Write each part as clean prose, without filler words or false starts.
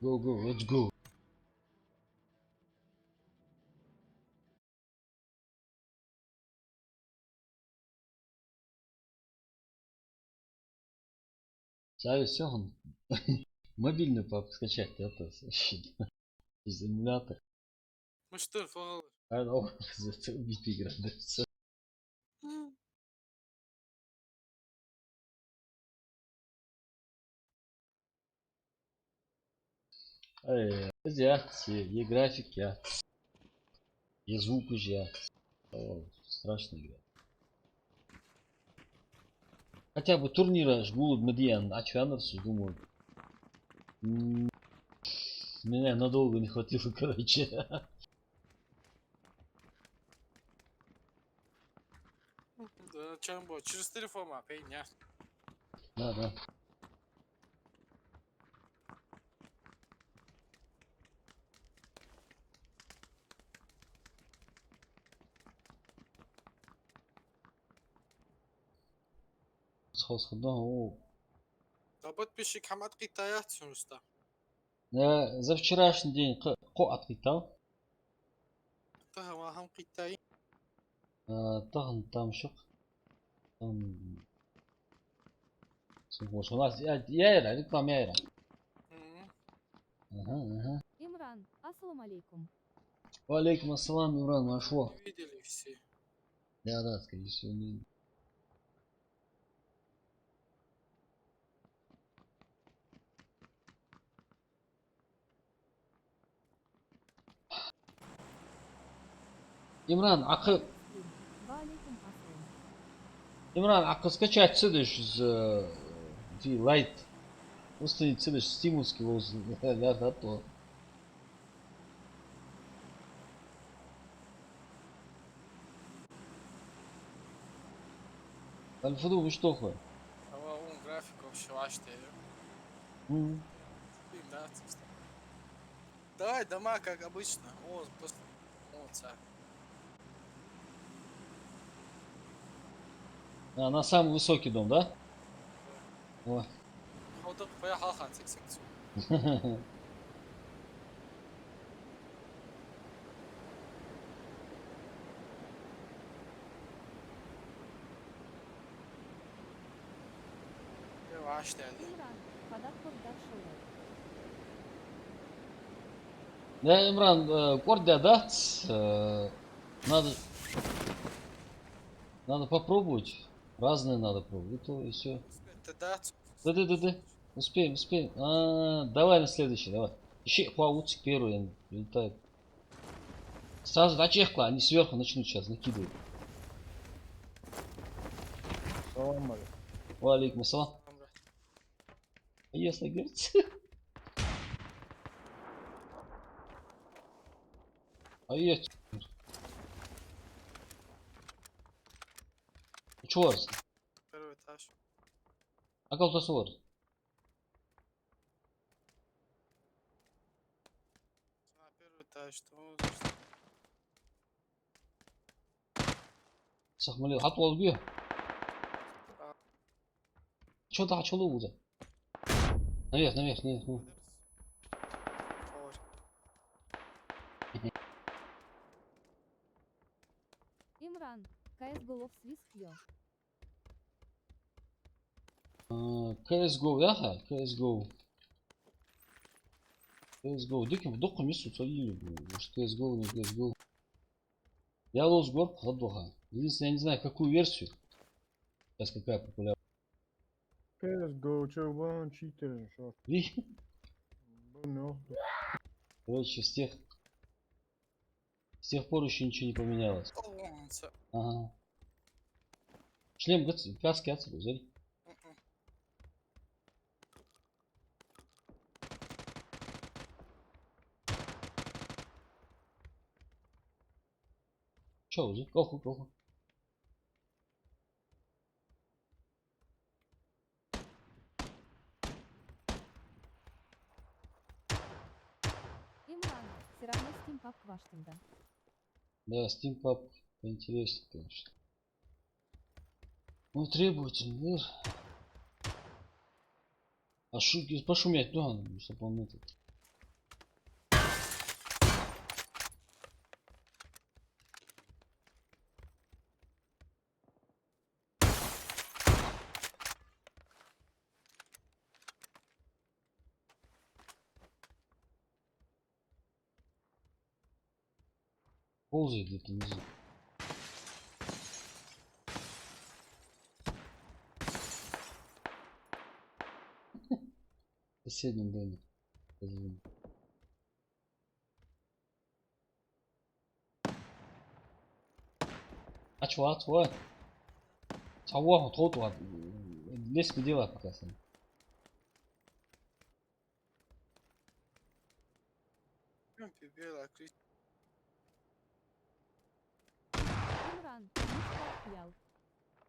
Go, go, let's go. Сави, все, он мобильный пап скачать, это вообще из эмулятора. Ну что, фал. А ну, за убить играть, да, всё. И график я, и звук уже. Страшная игра. Хотя бы турнира жгулут медиан, а чанерсу, думаю. Меня надолго не хватило, короче. Да, чем было? Через телефон, а, пейня. Да, да. Сходно, о. Да подписчик хамат китаят сюрста. За вчерашний день ко отвитал. Да, хам китай. Там шок. Там... У нас я реклама я. Ага. Имран, ассалам алейкум. Валейкум ассалам, Имран, машло. Не видели все. Да, скорее всего, не. Имран, Валейкум ассалам. Имран, скачать цедыш з лайт. Установить цедыш стимульский лоз. Да, то. Альфаду, вы что хуй? А он график вообще ваште. Да, давай дома, как обычно. О, просто... О, царь. На самый высокий дом, да? О. Ходок поехал хансик секцию. Ваште. Имран, фадак курдар шулай. Да, Имран, кордя, да? Надо попробовать. Разные надо пробовать. И все. Да. Да. Успеем. Давай на следующий, давай. Ищи плавутик первый прилетает. Сразу до чехла, они сверху начнут сейчас накидывать. Салам алейкум. Валейкум ассалам. Если говорится. А есть. Чего раз? Первый этаж. А как то var? Первый этаж. Что? Сахмали. Хатвал бия. Что то açılı уже? Наверх. Имран, КС голов свисхлё. CSGO, да? CSGO. Диким вдохом месяц уцелили. Может CSGO, не CSGO. Я лозгор, ладоха. Единственное, я не знаю, какую версию. Сейчас какая популярная. CSGO, Chowan, Cheater, short. Короче, с тех пор еще ничего не поменялось. Ага. Шлем каски отсюда взяли. Че уже? Коху. Имран, все равно стимпап кваштында. Да, стимпап поинтереснее, конечно. Ну, требовательный мир. А шуки пошуметь, ну, чтобы он этот. Ползай где-то внизу. В соседнем доме. Позвони. А чего? Чего? Тот. Лес где дела пока сам. Белая крыса. Имран, мистер Ял.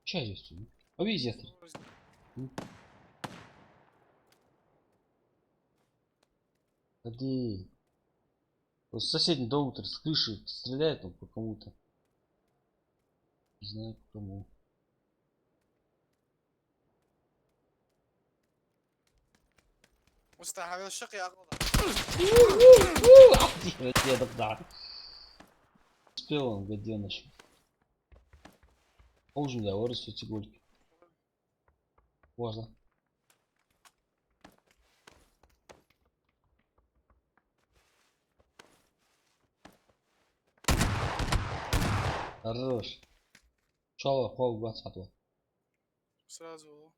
Че здесь тут? Повезет. Ходи. Вот соседний дом с крыши стреляет он по кому-то. Не знаю по кому. مستحيل الشق يا أغلى. Дедок, да. Успел он, гаденыш. Ужин я вырос эти гульки. Важно. Хорош. Чало, пол 20. Сразу.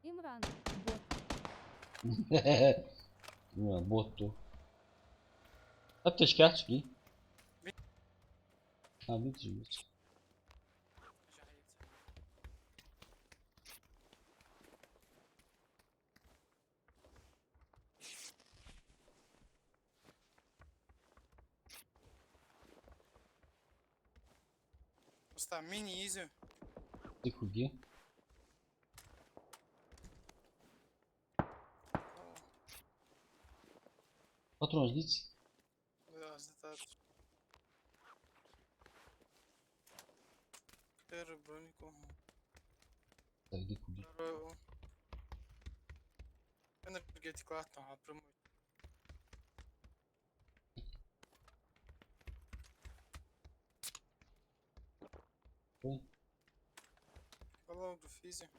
Имран, бот. Не, ботту. Аптечки açık. Ha bitirmiş. Usta mini easy. Dikugi. Патрон ждите. Да, задать. Первый бронику. Так, дикуги. Второй. Энергетику атом, прямой. Ой. Hello, Графизи.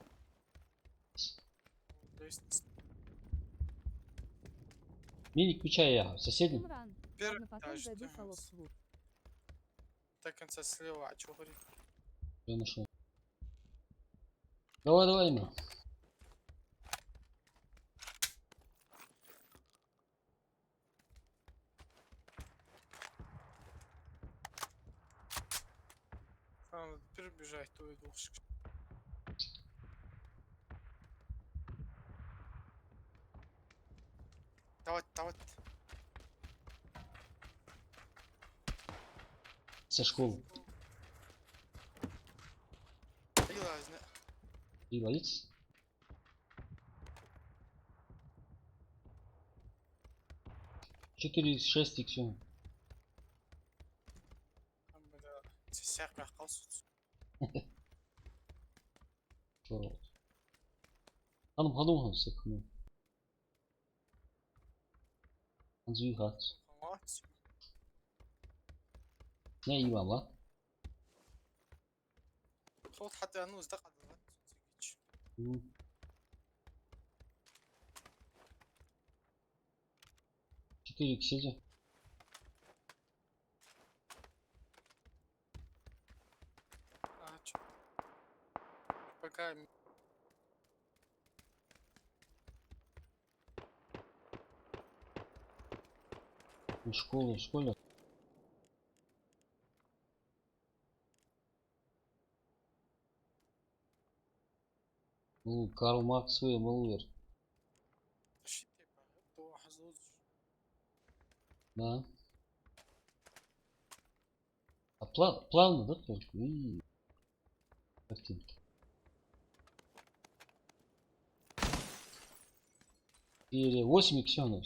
Лестница. Миник включай я. Соседний. Имран, Первый однопотом этаж. зайду да. салов слуг. До конца слева, а чё говорит? Я нашел. Давай, имя. Надо перебежать, то и двушек. Давай. Со школы. Realize, ne? И ловить. Четыре, 6 и все. Сяк қалсын. Hanım hanım sakın. Anzu hat. Ne iyi baba. خذ حتى نوز دقة. Четыре ксиди. Пока В школе. Ну, Карл Маркс и Малвер. Да. А плавно, да, только? И картинки. Или 8 иксионов.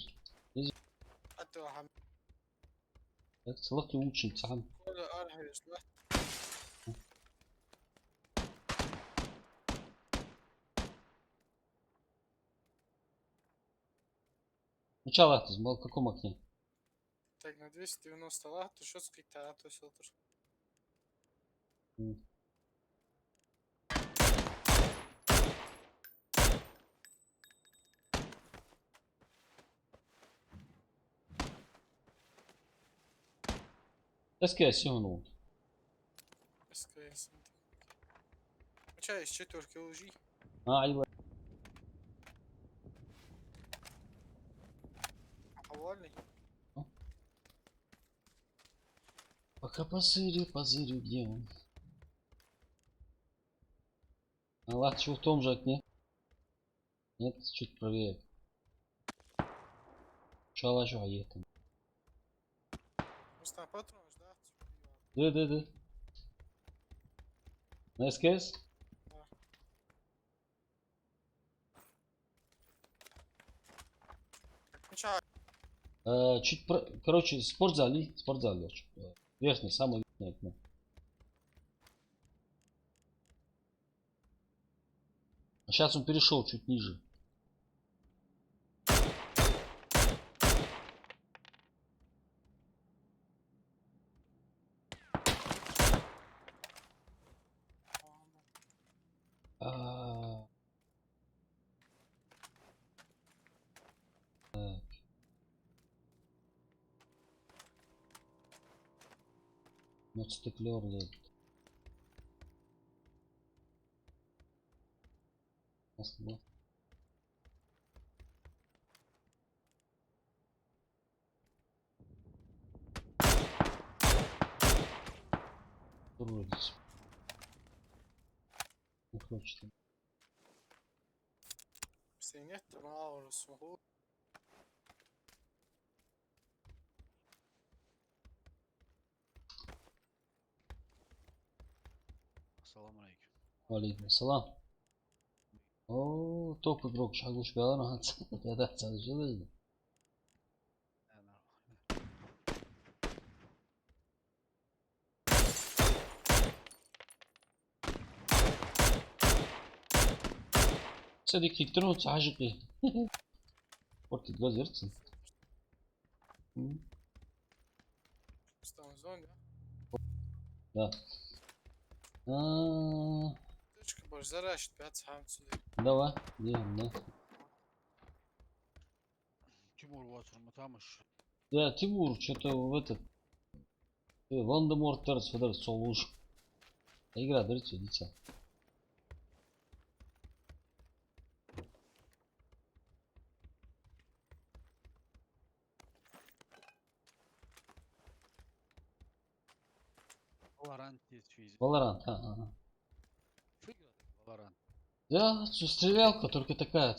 Это целых лучший сам. Начало в каком окне? Так, на 290 лат, що скрипта, а то филтр. СКС ну. СКС. Ну чё, из четверки лжи. Айва. Овальный. Пока позырю, где он? А ладно, что в том же окне? Нет, чуть правее. Шала что там? Просто патрон ждать. Да. На СКС? Ну чё, Короче, спортзал. Верхний, самый верхний окно. А сейчас он перешел чуть ниже. А, так. Мотоциклер. Ясно. Уродец. Не хочет. если нет, то мало смогу. Assalomu alaykum. Алейкум салам. О, топ игрок. Шагуш бялан. Да, çalışıyoruz. Кстати, киктеру цажики. Вот два зерца. Просто в зоне. Да. Точка больше заращит 5 сам сюда. Давай, идем, да. Timur Watson Matamış. Да, Тимур, что-то в этот... Вандеморт терс, федер, солуш. Игра, дырцы, дитя. Valorant есть физик. Valorant, ага. Valorant. Да, стрелялка только такая,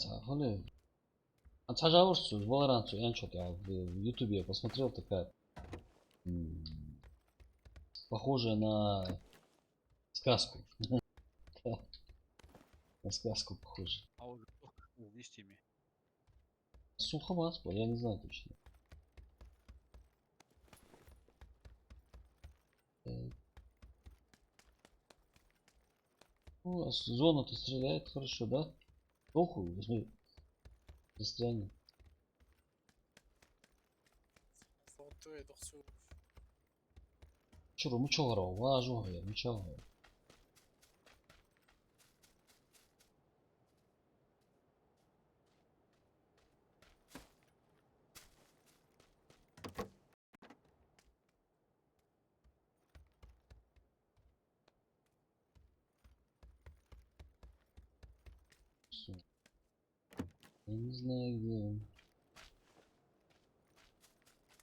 Отсажаешься, Valorant, я что-то в ютубе посмотрел, такая похожая на сказку. На сказку похоже. А уже в Steam. Сухоматка, я не знаю точно. Ну, а зона-то стреляет хорошо, да? Похуй, возьми. Застрянет. Золотое дохсу. Чуру, мы чё горал? Важу, я, мы чё. Я не знаю, где он.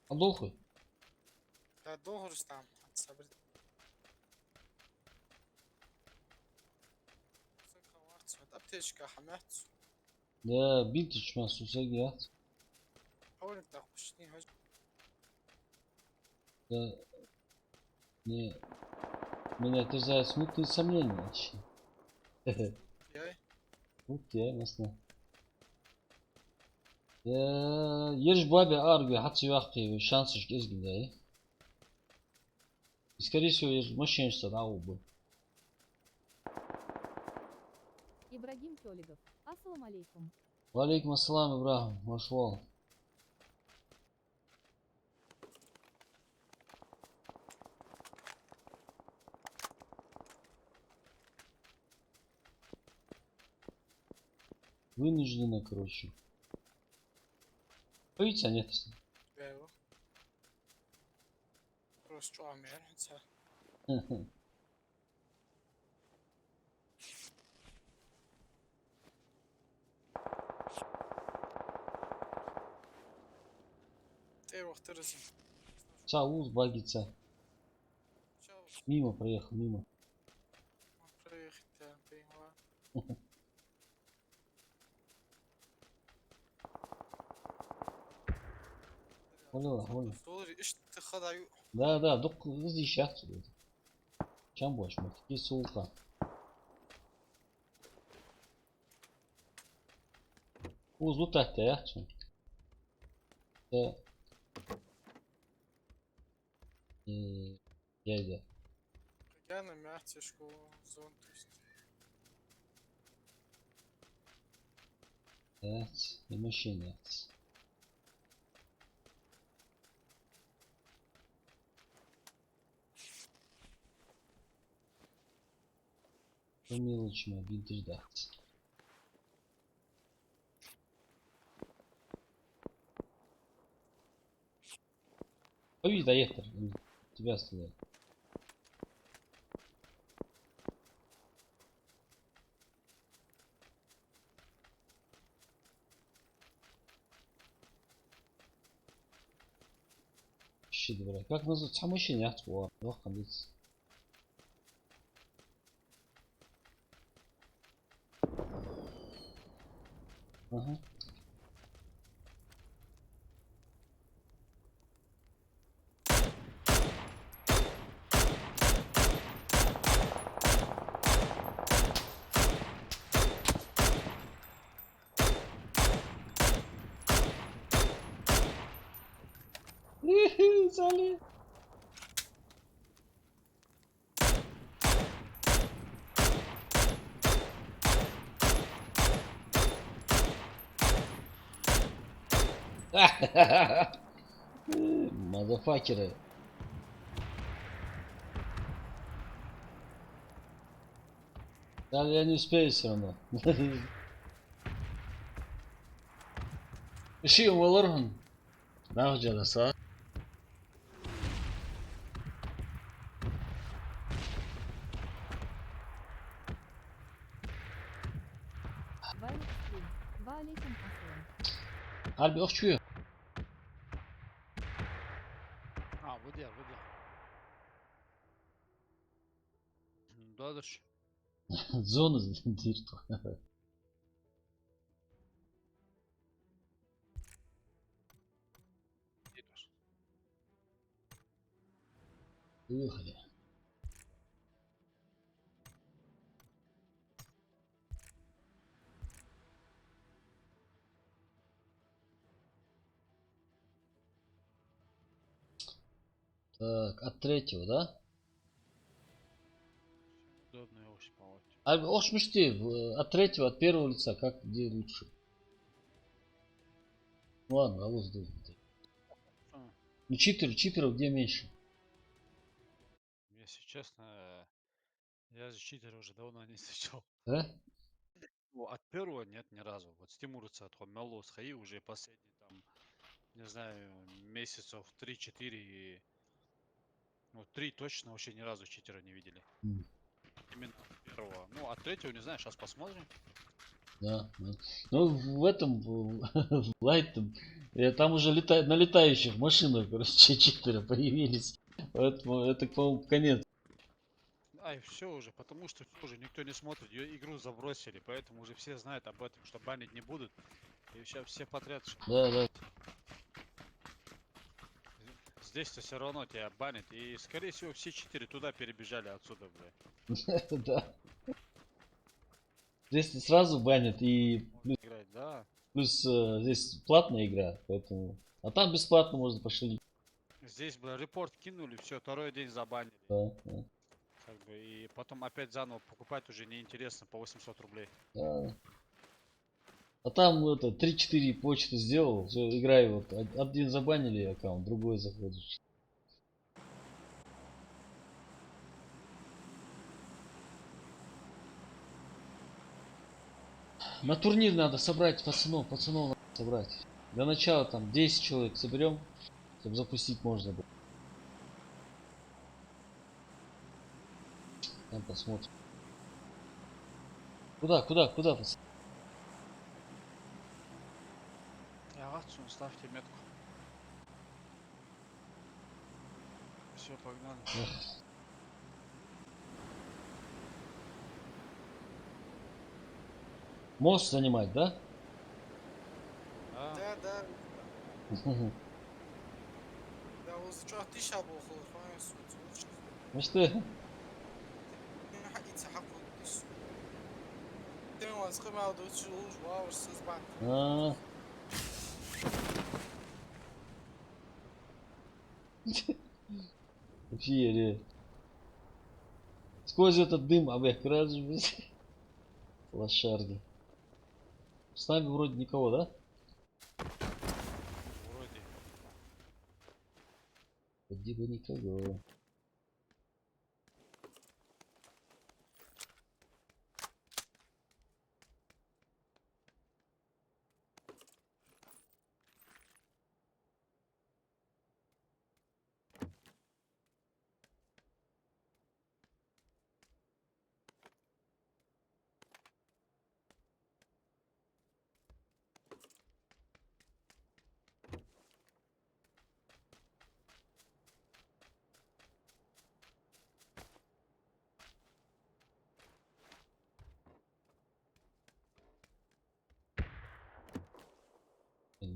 Адолфы? Да долго там. Sabır. Аптечка хамят. Да, бинтич мас усагиат. Аулик такуш не хож. Да. Не. Меня терзают смутные сомнения вообще. Яй. Вот я, ясно. Ешь бабе арги, хатsi вахти, шансыш кезгилде. И скорее всего, ешь мощенься, да, убы. Ибрагим Толигов. Ассаламу алейкум. Валейкум ассалам, Ибрахим, машвал. Вынужденно, короче. Боится, нет. Я его. Strong, man. It's a ты ух ты разин. Чаус багица. Чё, Мимо проехал, мимо. проехать, да, поняла. Поняла, поняла. Доллар, ишь ты ходаю. Да, док іздейші сюда. Чем больше, мы такие сука. Uzlu tahta ya. Да. Geldi. Я на мягтишку зон, то есть. Evet. Bir machine evet. Bu мелочь мы vintage дать. Ой, доехал. Тебя стреляют. Щи добра. Как называется? Сам еще не отвор. Ох, кондиция. Ага. Сали. Мазафакеры. Да, я не успею все равно. Işığı olurun. Ne yapacağız ha? Violet Stream. Ваалейкум ассалам. Harbi okçuyor. А, выдер. Дадыш. Зону дирту. Дидуш. Уехали. Так, от третьего, да? Удобно его шпалать. Harbi okçmuş değil. От третьего, от первого лица. Как, где лучше? Ну ладно, авось да. Ну читеров где меньше? Если честно, я за читера уже давно не встречал. Да? Ну, от первого нет ни разу. Вот с Тимурица от Меллоу сходи уже последний там, не знаю, месяцев 3-4 и... Ну, 3 точно вообще ни разу читера не видели. М. Именно от первого. Ну, от третьего не знаю, сейчас посмотрим. Да. Ну в этом, в Light, там уже на летающих машинах, короче, читеры появились. Поэтому это, по-моему, конец. Ай, все уже, потому что всё уже никто не смотрит, ее игру забросили, поэтому уже все знают об этом, что банить не будут. И сейчас все подряд. Да. Здесь-то все равно тебя банят. И скорее всего все 4 туда перебежали отсюда, бля. Да. Здесь сразу банят и Играть, да. плюс здесь платная игра, поэтому. А там бесплатно можно пошли. Здесь, бля, репорт кинули, все, второй день забанили. Да. Как бы, и потом опять заново покупать уже неинтересно по 800 рублей. Да. А там это 3-4 почты сделал, все, играй вот. Один забанили аккаунт, другой заходишь. На турнир надо собрать пацанов надо собрать. Для начала там 10 человек соберем, чтобы запустить можно было. Там посмотрим. Куда, пацаны? Ягацу, ставьте метку. Все, погнали. Мост занимать, да? А, Да, да. Да, вот что ты сейчас был, خلاص. Ну что? حقيقة حقه الدش. تاني واسقي ما دوتش وش واو السزبان. А. Вообще, сквозь этот дым обыграть. Лошарди. С нами вроде никого, да? вроде. Вроде бы никого.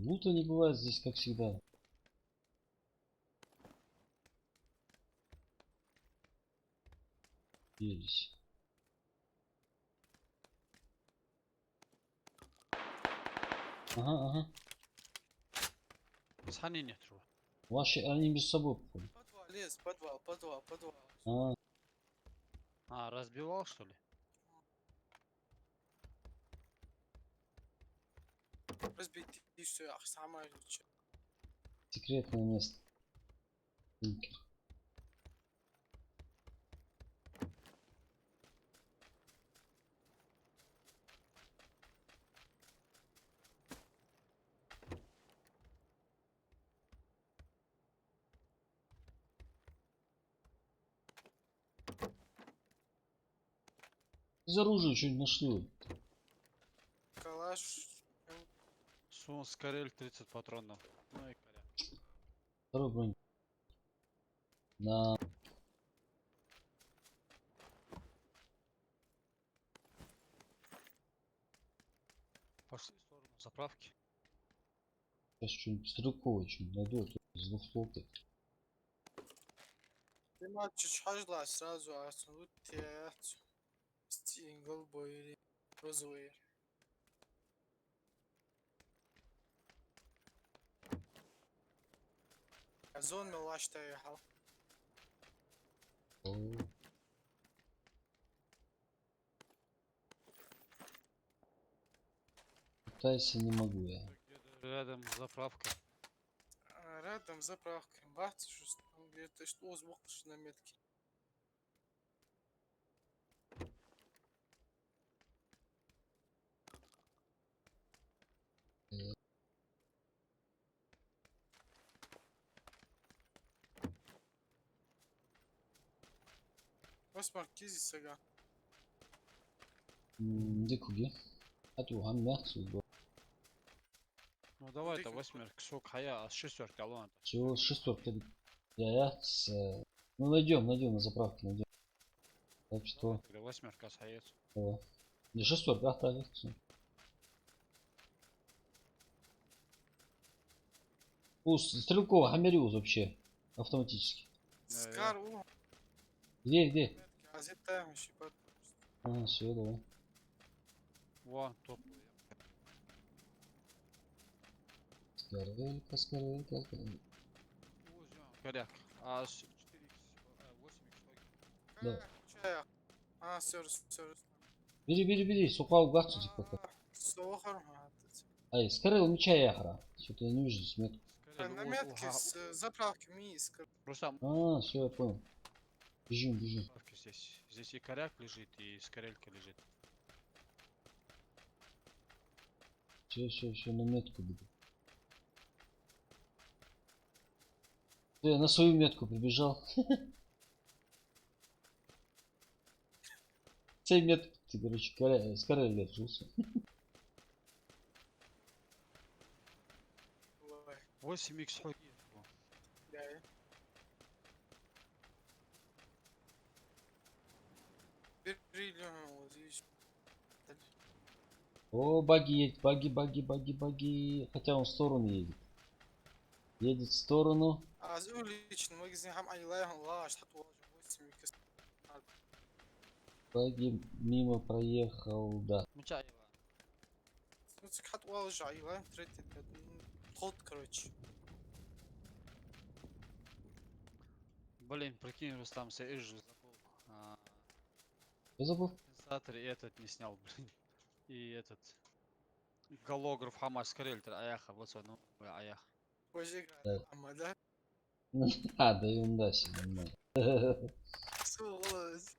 Лута не бывает здесь, как всегда. Ересь. Ага. Сани нет его. Ваши, они между собой. Походу. подвал, лес, подвал. А, А, разбивал что ли? Разбить и все, ах, самое лучшее. секретное место. Бункер. Из оружия что-нибудь нашли. Калаш. Сун, скорель 30 патронов. Ну и коряк. Второй бронь. На. Пошли в сторону заправки. Сейчас что-нибудь стрелковое что-нибудь найду. А то из двухстволки. Ты мальчиш хажла сразу, а тут тять. Стингл бойри. Розовый. Зон милашта ехал. О. Пытайся, не могу я. Где-то рядом заправка. Рядом заправка. Бац, где-то что озвук на метке. Осмар кизи сега. Дикуги. А то гам мягкий был. Ну давай-то Дикий. восьмерка, сок хая, а с шестерки алон. Чего шестерка? Я с... Ну найдем на заправке найдем. Так что... Тогда восьмерка саец. Не шестерка, а так. Стрелковый Хаммериуз вообще. Автоматически. Скар у. Где? Газета еще под. А, все, давай. Во, топ. Скорелька. Возьмем. Коряк. А с 4 8 Да. Чая. А, все. Бери. Сухау гацу пока. Сохар. Ай, скорел меча яхра. Что-то я не вижу здесь метку. На метке с заправки миска. Просто А, все, я понял. Бежим. заправки здесь. Здесь и коряк лежит, и скорелька лежит. Все, на метку буду. Я на свою метку прибежал. 7 метров, ты, короче, скорее лежался. والله 8 х حديد. جاي بريليون وزيش О, баги едет, баги. Хотя он в сторону едет. Едет в сторону. عزوليش المجزين هم أي لا الله تحط واجه وسمي كس Баги мимо проехал, да. متى نسك حط واجه أي لا تريد خد كروتش Блин, прикинь, Рустам, я же забыл. Что забыл? Конденсатор и этот не снял, блин. И этот голограф Хамас Карельтер, Аяха, вот он, ну, Аях. وجهك Да. أما ده А, да ерунда себе, нормально. سوغلز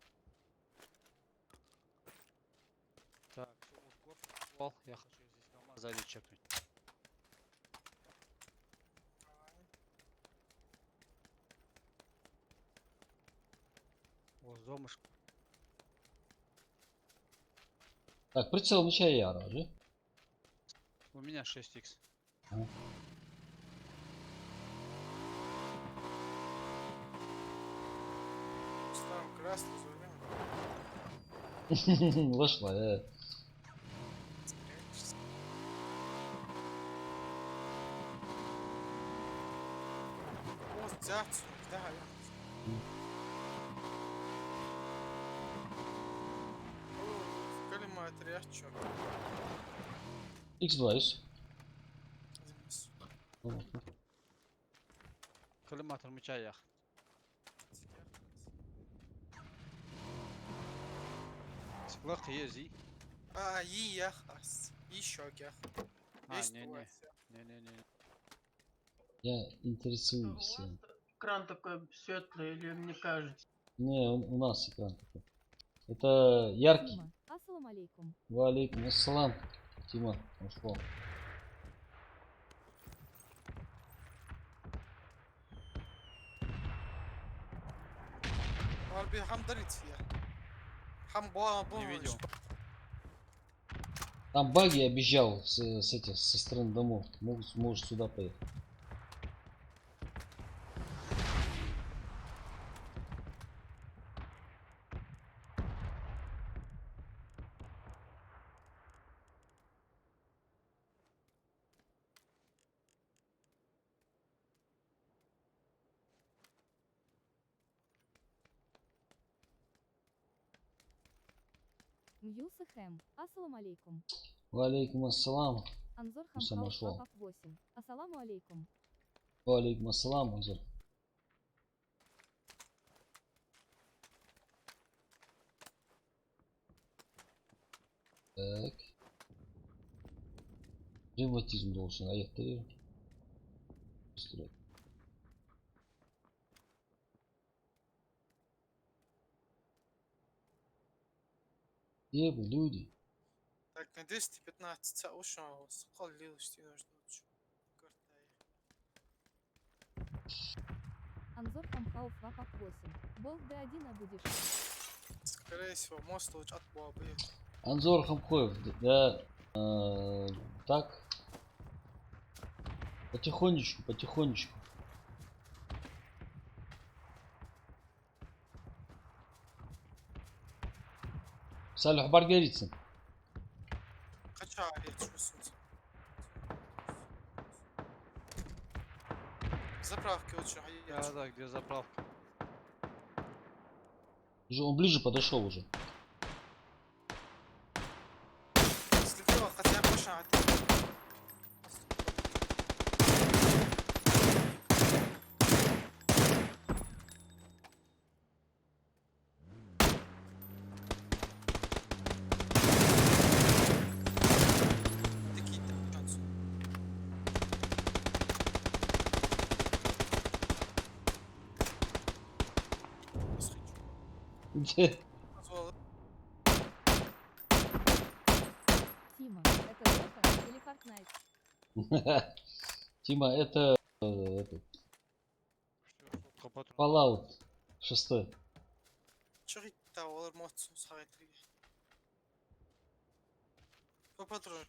Так, всё, вот горф актуал. Я хочу здесь КамАЗ сзади чекнуть. Вот домышко. Так, прицел меча Яра, же? У меня 6х. ставим красный зулем Вошла, вот взять да كلمة ريحتشو X2, есть? Коллиматор меча Аях. Сплах ези. يا خلاص еще я есть Не-не. у вас Не-не-не. Я У интересуюсь. вас экран такой светлый, или мне кажется? Не, у нас экран такой. Это яркий. Тима, ассаламу алейкум. Валейкум ассалам. Тима, ушел. قلبي حم دريت فيها حم بوا Не видел. Там баги объезжал со стороны домов. Можешь сюда поехать. Мьюса Хэм, ассаламу алейкум. Валейкум ассалам. Анзор сам Хамхау нашел. Папа 8. Ассаламу алейкум. Валейкум ассалам, Анзор. Так. Ревматизм должен. Аяқтайы. Где вы, люди? Так на 215 ساعة وش قال لي وش تنوش Анзор Хамхау Папа 8. Бог Д1 будешь. скорее всего мост луч от бабы Анзор Хамхоев, да, так, потихонечку. Салюх Баргарицын. قشع عليك شو اسمه заправки очень Да, где заправка? Он ближе подошел уже. слетела хотя бы قشع Где? Тима, это Дота или Fortnite? Тима, это этот, Шутка патрон. Fallout 6. شغل تاور موت صغير По патрон.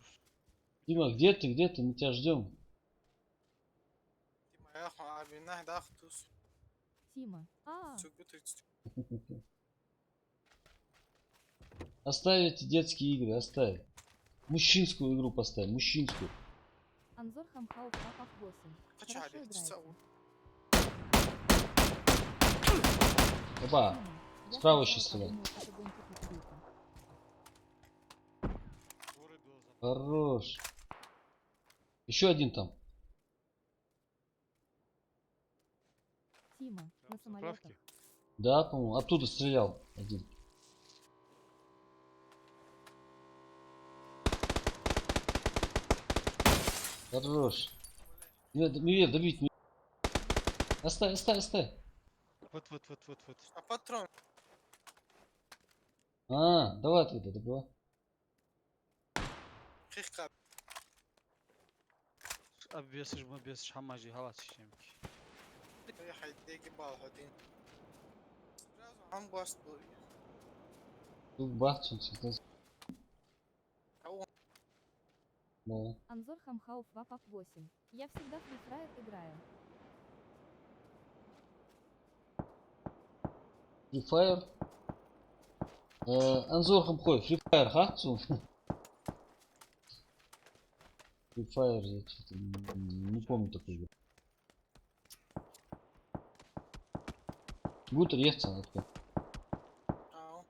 Дима, где ты? Где ты? Мы тебя ждем. Дима, я abi нахда хтус. Тима. Çok kötü. Оставь эти детские игры, оставь. Мужчинскую игру поставь, мужчинскую. Анзор Хамхау Папах 8. Kaç Хорошо abi? играете. Sağ ol. Опа, Тима, я справа сначала еще стреляй. подумал, что гонка пипика. Вырубил за... Хорош. Еще один там. Тима, на Прям с самолетах. заправки. Да, по-моему, оттуда стрелял один. Хорош. Мивер, добить. Оставь, оставь, оставь. Вот. A patron. А, давай тогда, добивай. 40 abi. Abi без хамажи халат şişemki. Я хайдеги бал один. Сразу ham bastı oraya. Тут бахчем всегда. А он Да. Анзор Хамхау Папах 8. Я всегда Free Fire играю. Free Fire. Анзор Хамхой, Free Fire, ха? Free Fire, я что-то не помню такой игры. Гутер ехца, откуда? a o.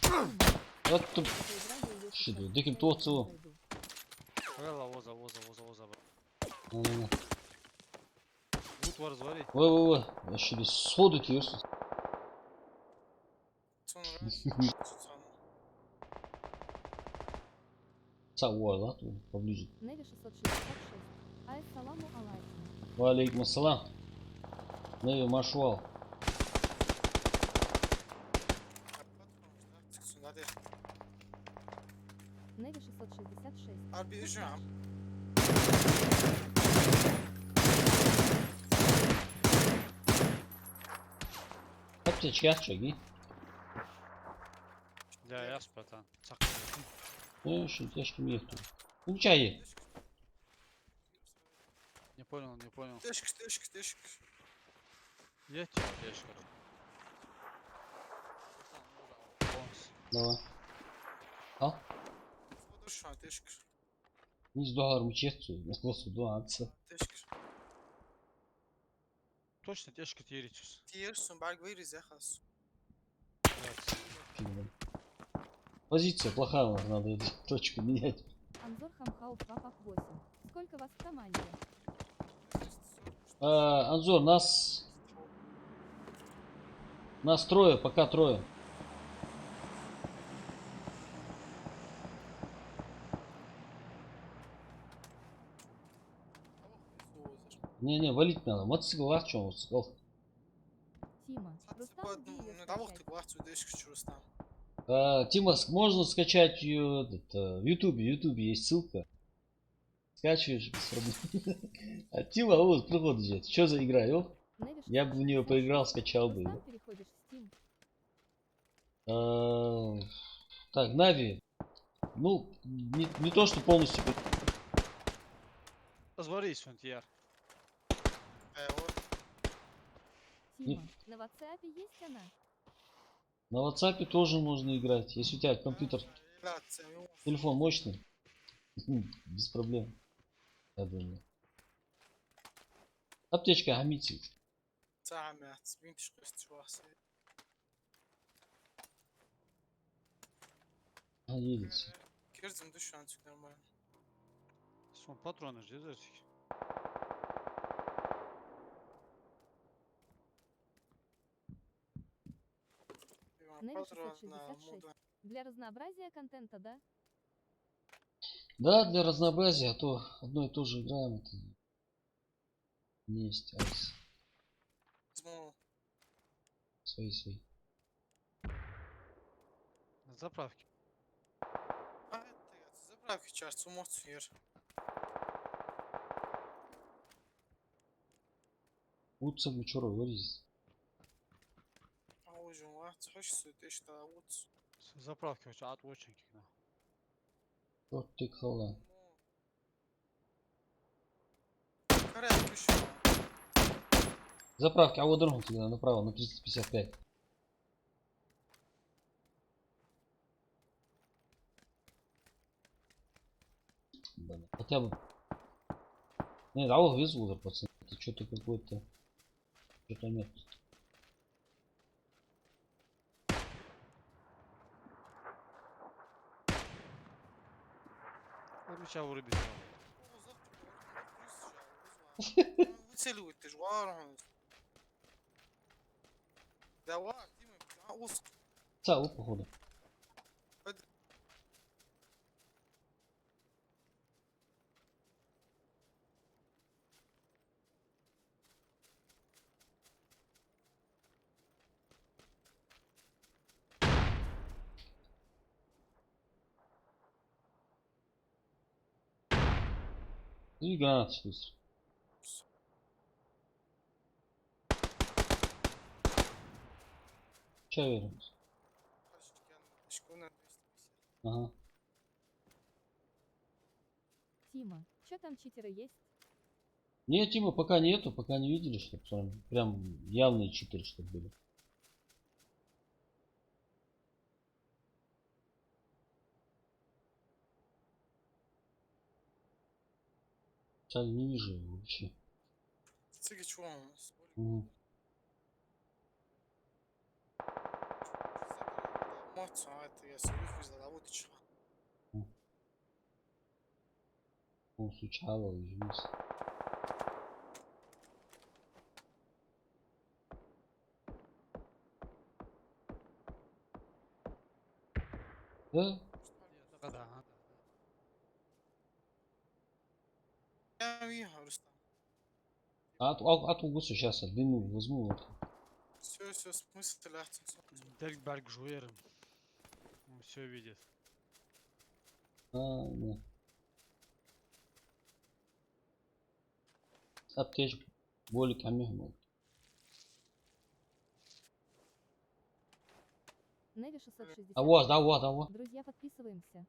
Тима, Вот тут поиграли ее Что сейчас ты, диким в туоцу? зайду. Valla voza. Ne. Gut var звари. Ой, я şimdi соду diyorsun. Sonra sonra. Sağ ol lan, поближе. Неви 666. Ассаламу алейкум. Валейкум ассалам. Nevi maşual. A patron çıksın hadi. Неви 666. Abi üşüyorum. Аптечки açacak. Ya yas batan. Sakın. Ну, что тяжким ехал. Включай. Не понял. Teşk. Я тебя дешка. Давай. Al. Dur şu an teşk. $100 mı çekti? Nasıl doğansı? Teşk. Точно дешка теричус. Diyorsun belki veririz ya has. Позиция плохая, надо точку менять. Анзор Хамхау Папах 8. Сколько вас в команде? Анзор, нас трое, пока трое. Не, валить надо. Мотоцикл var чем мотоцикл. Тима, Рустам иди ее Ne tavuk скачай. tık var su teşk çurustan. Тима, можно скачать ее в Ютубе есть ссылка. Скачиваешь без проблем. А Тима, вот, приходит здесь. Что за игра, ёп? Неви Я бы в нее 666. поиграл, скачал бы Рустам ее. переходишь в Steam. Так, Нави. Ну, не то, что полностью. Звари сунтияр. O. Тима, на WhatsApp есть она? На WhatsApp тоже можно играть. Если у тебя компьютер, Evet seviyorum. телефон мощный. Без проблем. Я думаю. Аптечка гамити. Zahmet. Bin teşk çurası. Едет. всё. Girdim düş şu an çok normal. Son patronu ждешь. Неви Patron 666. Для разнообразия контента, да? Да, для разнообразия, а то одно и то же играем. Это не есть айс. Zmo. Свои. На заправке. Evet, zapravki çarşı mot yer. Лучше вы что говорите? ما تحوش سوت ايش تاوت Заправки вообще от оченьких, на. Вот ты хала. كرهت وش Заправки, а вот дорогу туда направо, на 355. Блин, хотя бы... Нет, алло, везу уже, пацаны. Это что-то какое-то... Что-то нет. Сейчас вырубить. وتسلوي التجوار دواء ديما وسط Цалу, походу. И гранат быстро. Че вернусь? شكون 250 Ага. Тима, что там читеры есть? Нет, Тима, пока нету, пока не видели, что прям явные читеры, что были. Сейчас не вижу его вообще. تيجي شوان Мгм. موت ساعات يا سويف إذا داوت شوان Он сучава, извините. Да? Да. يا ويها رستم От угусу сейчас дыму возьму. Вот. все смысл أحسن Дельберг жуером. Все видит. Да. Аптечку. Болик амигу. Неви 660. А вот, да, вот, да, вот. Друзья, подписываемся.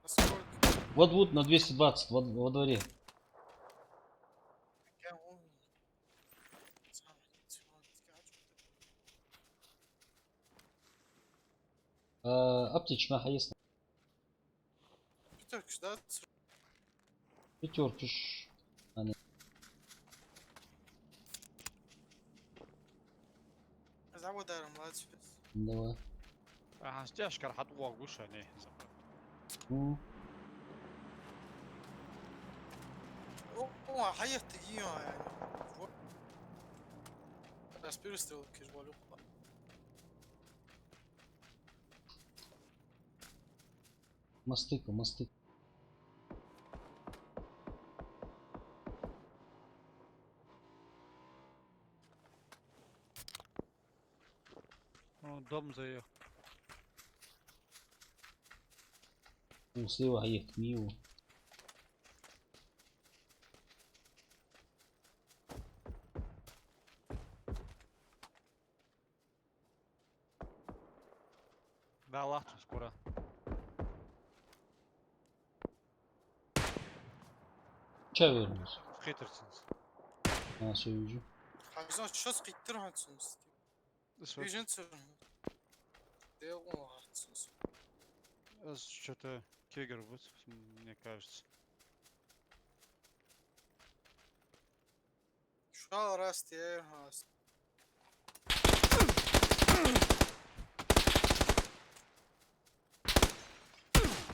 насколько Вот на 220 во дворе. كان هو Аптечка есть. بتركش ده Пятерки. زعما دار ملاتش Давай. Ага, стяжка راح تواق وش يعني. Ну, هو حياة تجيها يعني بس بيرستو كيجوالو мастыка. Ну, дом заехал. Ну, слева есть мило. Да, ладно, скоро. Че вернусь? В Хиттерсонс. А, все вижу. حاجة شو سقيتر هاتسونس بيجنتر ديو هاتسونس Что-то Кегер будет, мне кажется. شو راست يا هاست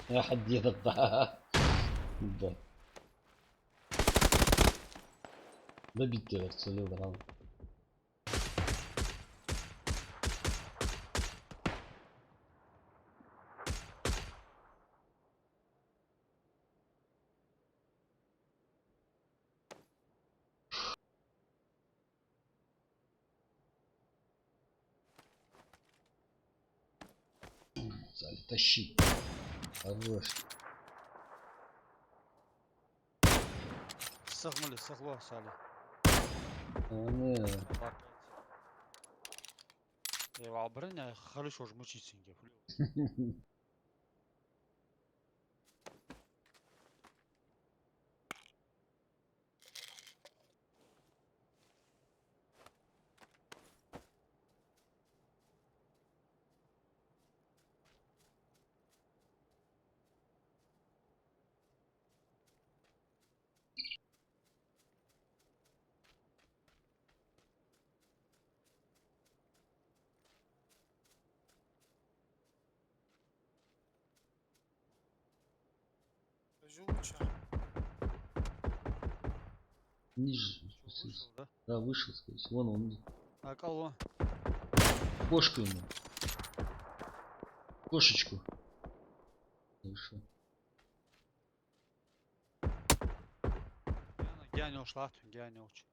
Я одета, да. Да. Добить тебя целил, да. Тащи. Хорош. Сахмали, сахло, сали. А, не. Броня хорошо жмучисенький. Жуча. Ниже. Вышел, да? Да, вышел, скорее всего. Вон он. А кого? Кошку ему. Кошечку. Вышел. Гене ушла, Гене уч.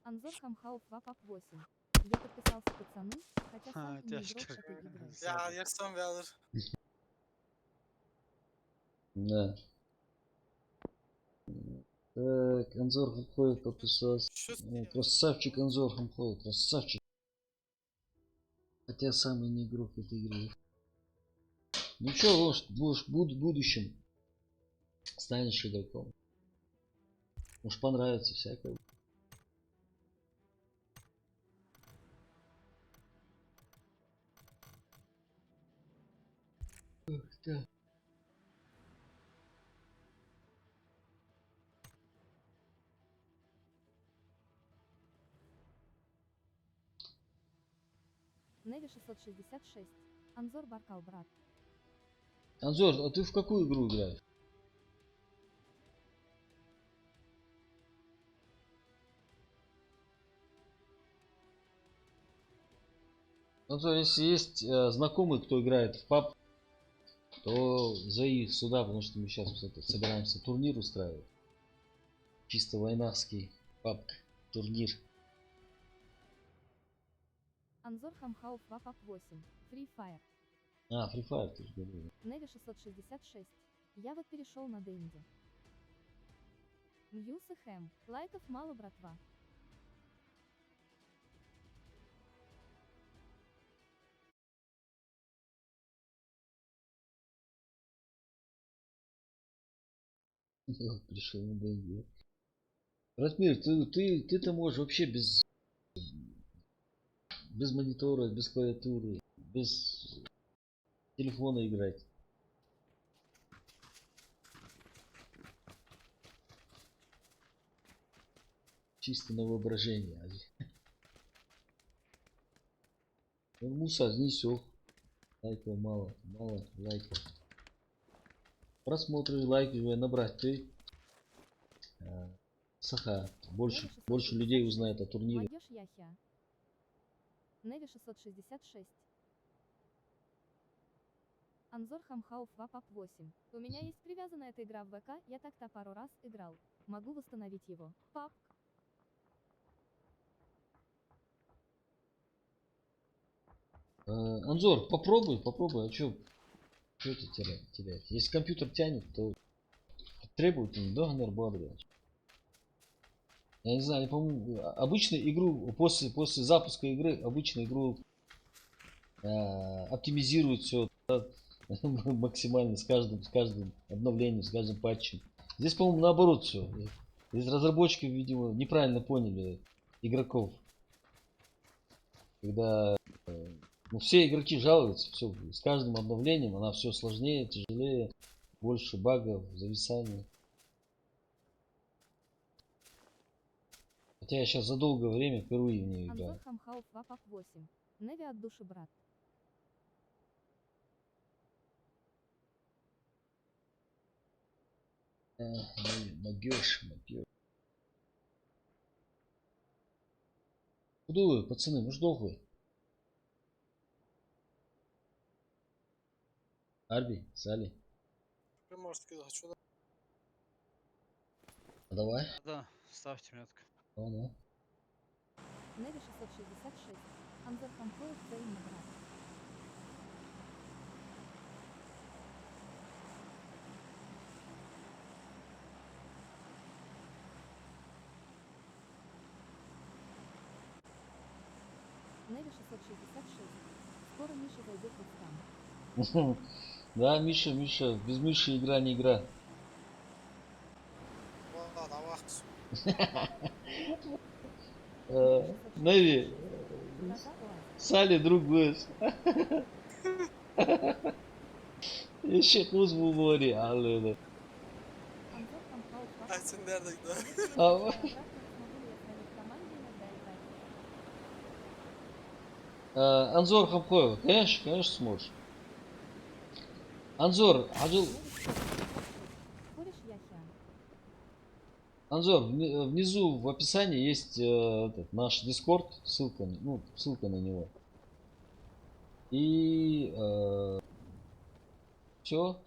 Анзор Хамхауф Вапап 8. Я подписался, пацаны, хотя сам Ха, и не игрок тяжко. этой игры. Ya yarsan be alır. Да. Так, Анзор Хамхоев подписался. Что Красавчик Анзор Хамхоев, красавчик. Хотя сам и не игрок этой игры. Ну чё, будешь в будущем станешь игроком. Может понравится всякое. Ух ты. Неви 666. Анзор Баркал, брат. Анзор, а ты в какую игру играешь? Анзор, если есть знакомый, кто играет в паб, то зови их сюда, потому что мы сейчас собираемся турнир устраивать. Чисто войнавский паб турнир. Анзор Хамхауф Вапап 8. Free Fire. А, Free Fire ты же говорил. Неви 666. Я вот перешел на Дэнди. Мьюз и Хэм. Лайков мало, братва. Вот пришел на ДНГ. Ратмир, ты-то можешь вообще без монитора, без клавиатуры, без телефона играть. Чисто на воображение. Он мусор несет. Лайков мало, мало лайков. Просмотры, лайки набрать ты. Саха. Больше людей узнает о турнире. Молодежь Яхия. Неви 666. Анзор Хамхауф Вапап 8. У меня есть привязанная эта игра в ВК, я так-то пару раз играл. Могу восстановить его. Пап. Анзор, попробуй, а что ты терять? Если компьютер тянет, то требовательный договор бар. Я не знаю, по-моему, обычно игру после запуска игры обычно игру оптимизируют все максимально с каждым обновлением, с каждым патчем. Здесь, по-моему, наоборот все. Здесь разработчики, видимо, неправильно поняли игроков. Когда ну, все игроки жалуются, все, с каждым обновлением она все сложнее, тяжелее, больше багов, зависаний. Хотя я сейчас за долгое время впервые в нее играю. Анзор Хамхауф Вапап 8. Неви от души, брат. Могешь. Куда вы, пацаны, ну что вы? Арби, Сали. Приморский, да, что Давай. Да, ставьте метку. Ну. Неви 666. Анзор Хамхауф взаимно, брат. 666. Скоро Миша зайдет в Рустам. Да, Миша, без Миши игра не игра. Valla da vaxt. Неви, Гроза УАЗ. Сали друг будет. Еще куз в море, алло. Анзор Хамхаус ВАП Ay sen nerede gidiyor? Если я А, вернусь обратно, смогу ли я с вами в команде иногда играть? Анзор Хапхоева, конечно сможешь. Анзор, Аджил, Кореш Яхиан. Анзор, внизу в описании есть наш Дискорд, ссылка на него. И все.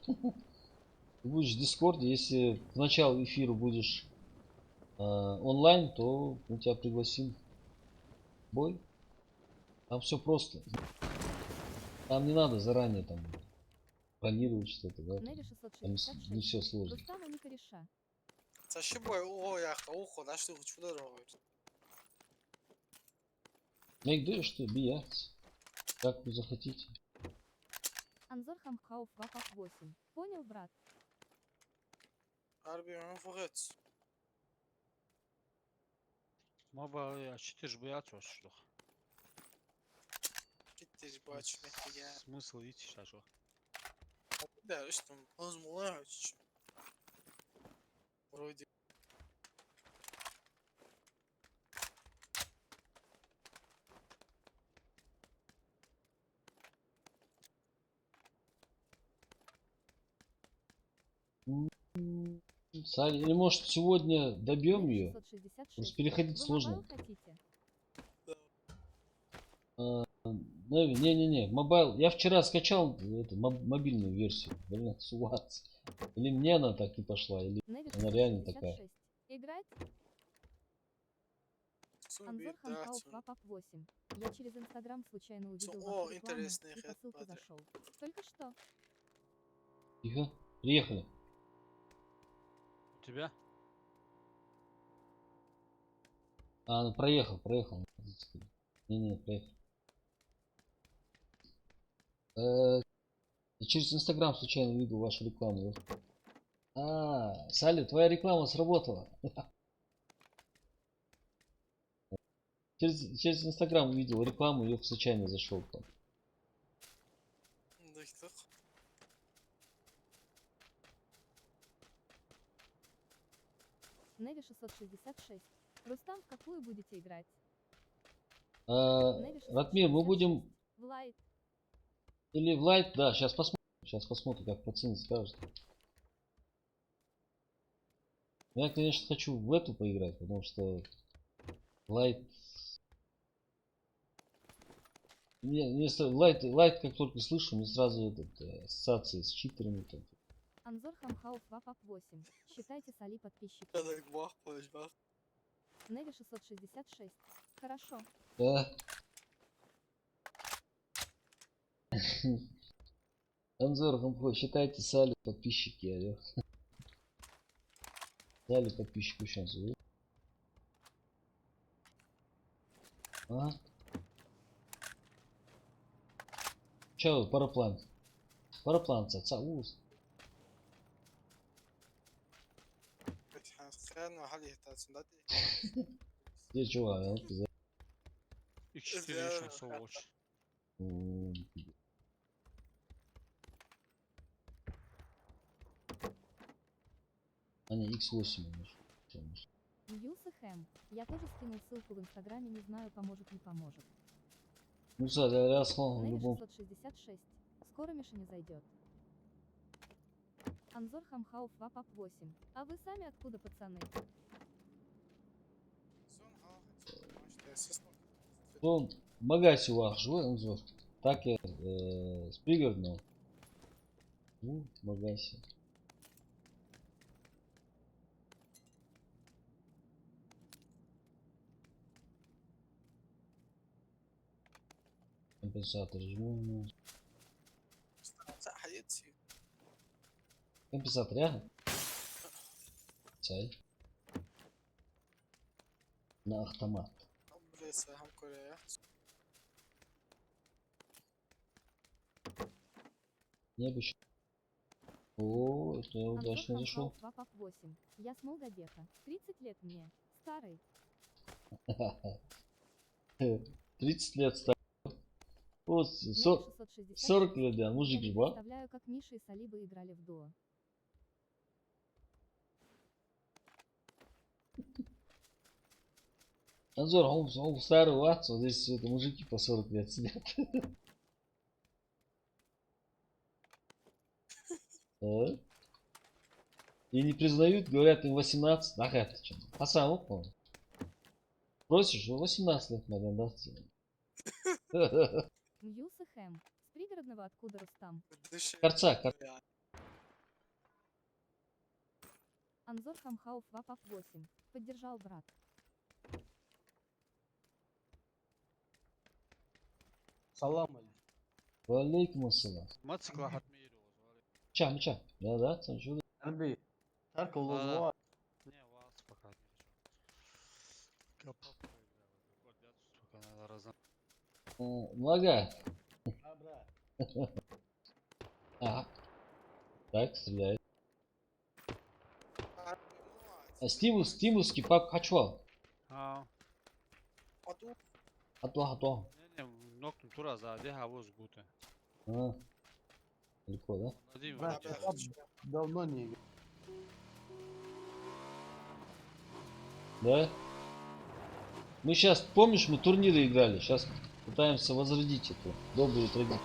Ты будешь в Дискорде, если в начале эфира будешь онлайн, то мы тебя пригласим в бой. Там все просто. Там не надо заранее там планировать что-то, да? Неви Там 666. не все сложно. Рустам и кореша. Sen şu boy o yakta o kadar şu uçular oluyor. Make do что бияться. Как вы захотите. Анзор Хамхауф ВАП 8. Понял, брат? Harbi onu fakat. Моба, а что ты ж бояться что? Gitti bu açmak ya. Смысл идти сейчас что? Да, işte bozmular aç. Вроде. Саль, или может сегодня добьем Неви ее? 666. Просто переходить Вы сложно. мобайл хотите? Не, мобайл. Я вчера скачал эту мобильную версию. Блин, суваться. Или мне она так и пошла, или Неви она реально такая. 666. Играть? Su Анзор bir Хамхауф dağıtın. ВАП 8. Я через Инстаграм случайно увидел О, вашу рекламу интересные и по ссылке хэдбаты. зашел. Только что. Тихо. Приехали. У тебя? Ну проехал. Не, проехал. Через Инстаграм случайно увидел вашу рекламу. Салли, твоя реклама сработала. Через Инстаграм увидел рекламу, ее случайно зашел там. Dıktık. Неви 666. Рустам, в какую будете играть? Ратмир, мы будем В лайт. или в лайт, да, сейчас посмотрим, как пацаны скажут. Я, конечно, хочу в эту поиграть, потому что лайт... Лайт, как только слышу, мне сразу ассоциации с читерами. Там. Анзор Хамхауф ВАП 8. Считайте соли подписчики. Kadar bak bak. Неви 666. Хорошо. Да. Анзор Хамхо, считайте Сали подписчики, алё. Сали подписчику сейчас зовут. Чё, параплан? Параплан, цаус. Sen o hal ihtiyatsın da değil. Где чувак, а? Ты X4 Я- еще Swatch. не, X8 может. Ньюс и Хэм. Я тоже скинул ссылку в Инстаграме, не знаю, поможет, не поможет. Ну, я слал в Неви любом. 666. Скоро Миша не зайдет. Анзор Хамхауф ВАП 8. А вы сами откуда, пацаны? Son hal işte siz Ну, Магаси вах, живой Анзор. Так я с пригородного. Ну, Магаси. Компенсатор жму. sen hayat Компенсатор, я? Цель. На автомат. Burası hem Kore'ye. Необычно. О, это я Анзор удачно зашел. Хамхаус Вапап 8. Я с Молдобека. 30 лет мне. Старый. 30 лет стар. Вот, Неве 666. 40 лет, да, мужик Я не же, ба. представляю, как Миша и Салиба играли в дуо. Анзор, он старый ватс, вот здесь это мужики по 40 лет сидят. А? И не признают, говорят, им 18. Ага, ты что? Хасан, вот он. Просишь, 18 лет, наверное, да? Мьюса Хэм. С пригородного откуда Рустам. Дыши. Корца. Анзор Хамхауф Вапап 8. Поддержал брат. Салам алейкум. Валейкум ассалам. Мацикла хатмири озвали. Мча. Да, там что? Андрей, Тарка Да. улазла. Не, вас пока не хочу. Капап проиграл. Год сука, надо разом. Нога. А, брат. Ага. Так, стреляет. Ну, Стимус, кипак, хочу. А, Атуа. не, ноктум тура за де хавоз гуте. Далеко, да? Надим, Брат, да, Капап давно не играл. Да? Мы сейчас, помнишь, мы турниры играли. Сейчас пытаемся возродить эту добрую традицию.